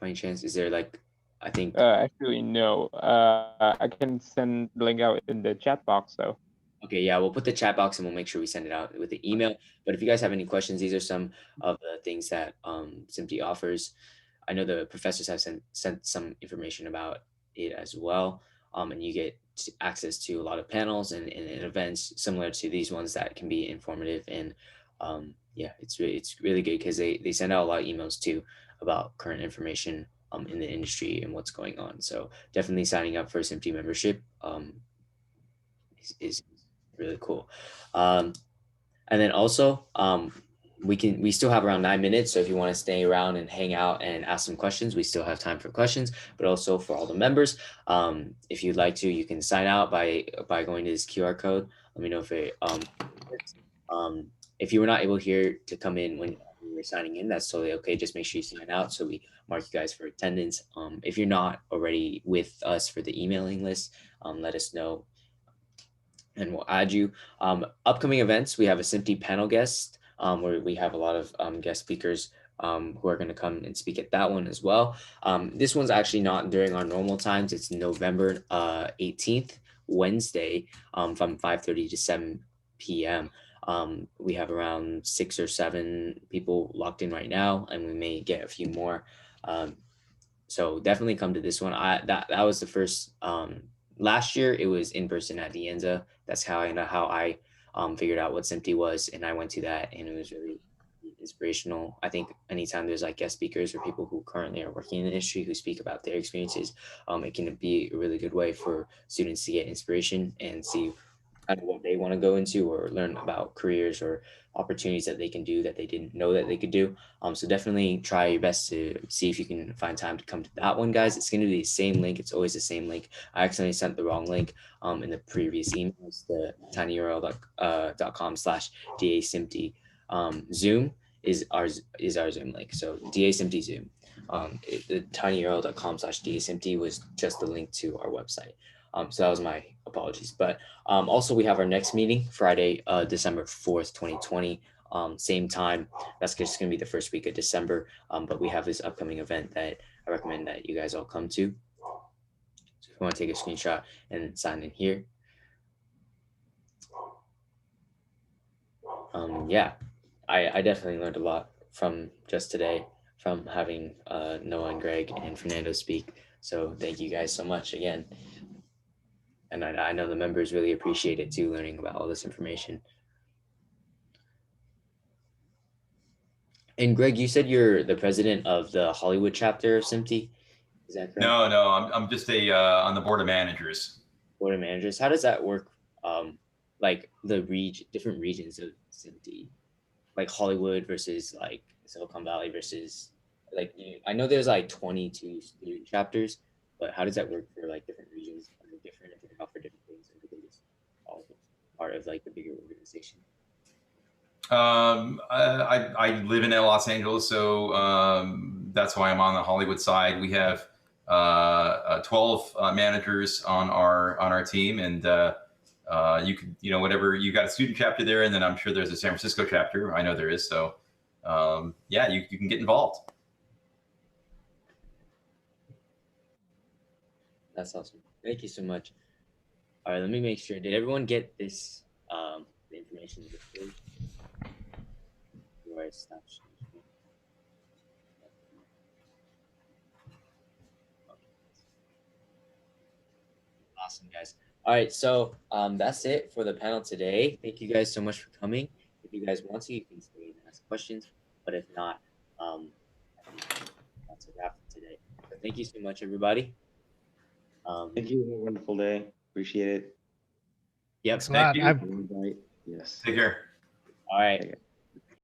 By any chance, is there like, I think actually no. I can send the link out in the chat box though. Okay, yeah, we'll put the chat box and we'll make sure we send it out with the email. But if you guys have any questions, these are some of the things that SMPTE offers. I know the professors have sent some information about it as well. And you get access to a lot of panels and events similar to these ones that can be informative. And yeah, it's really good because they send out a lot of emails too about current information in the industry and what's going on. So definitely signing up for SMPTE membership is really cool. And then also we still have around 9 minutes. So if you want to stay around and hang out and ask some questions, we still have time for questions, but also for all the members, if you'd like to, you can sign out by going to this QR code. Let me know if it works. If you were not able here to come in when we were signing in, that's totally okay. Just make sure you sign out so we mark you guys for attendance. If you're not already with us for the emailing list, let us know and we'll add you. Upcoming events, we have a SMPTE panel guest where we have a lot of guest speakers who are going to come and speak at that one as well. This one's actually not during our normal times. It's November 18th, Wednesday, from 5:30 to 7 p.m. We have around 6 or 7 people locked in right now, and we may get a few more. So definitely come to this one. That was the first. Last year it was in person at the Anza. That's how I figured out what SMPTE was, and I went to that, and it was really inspirational. I think anytime there's like guest speakers or people who currently are working in the industry who speak about their experiences, it can be a really good way for students to get inspiration and see kind of what they want to go into or learn about careers or opportunities that they can do that they didn't know that they could do. So definitely try your best to see if you can find time to come to that one, guys. It's going to be the same link. It's always the same link. I accidentally sent the wrong link in the previous emails, the tinyurl.com/DASMPTE. Zoom is our Zoom link. So DASMPTE Zoom. The tinyurl.com/DASMPTE was just the link to our website. So that was my apologies. But also we have our next meeting Friday, December 4th, 2020. Same time. That's just going to be the first week of December. But we have this upcoming event that I recommend that you guys all come to. So if you want to take a screenshot and sign in here. Yeah, I definitely learned a lot from just today from having Noah and Greg and Fernando speak. So thank you guys so much again. And I know the members really appreciate it too, learning about all this information. And Greg, you said you're the president of the Hollywood chapter of SMPTE. Is that correct? No, I'm just on the board of managers. Board of managers. How does that work? Like the different regions of SMPTE, like Hollywood versus like Silicon Valley versus like I know there's like 22 student chapters, but how does that work for like different regions? Are they different if they offer different things, or do they just all part of like the bigger organization? I live in Los Angeles, so that's why I'm on the Hollywood side. We have 12 managers on our team, and you can, whatever, you got a student chapter there, and then I'm sure there's a San Francisco chapter. I know there is. So yeah, you can get involved. That's awesome. Thank you so much. All right, let me make sure. Did everyone get this the information before? Before I stop sharing? Awesome, guys. All right, so that's it for the panel today. Thank you guys so much for coming. If you guys want to, you can stay and ask questions. But if not, I think that's a wrap for today. So thank you so much, everybody. Thank you. Have a wonderful day. Appreciate it. Yep. Thanks a lot. Thank you. I've Yes. Take care. All right.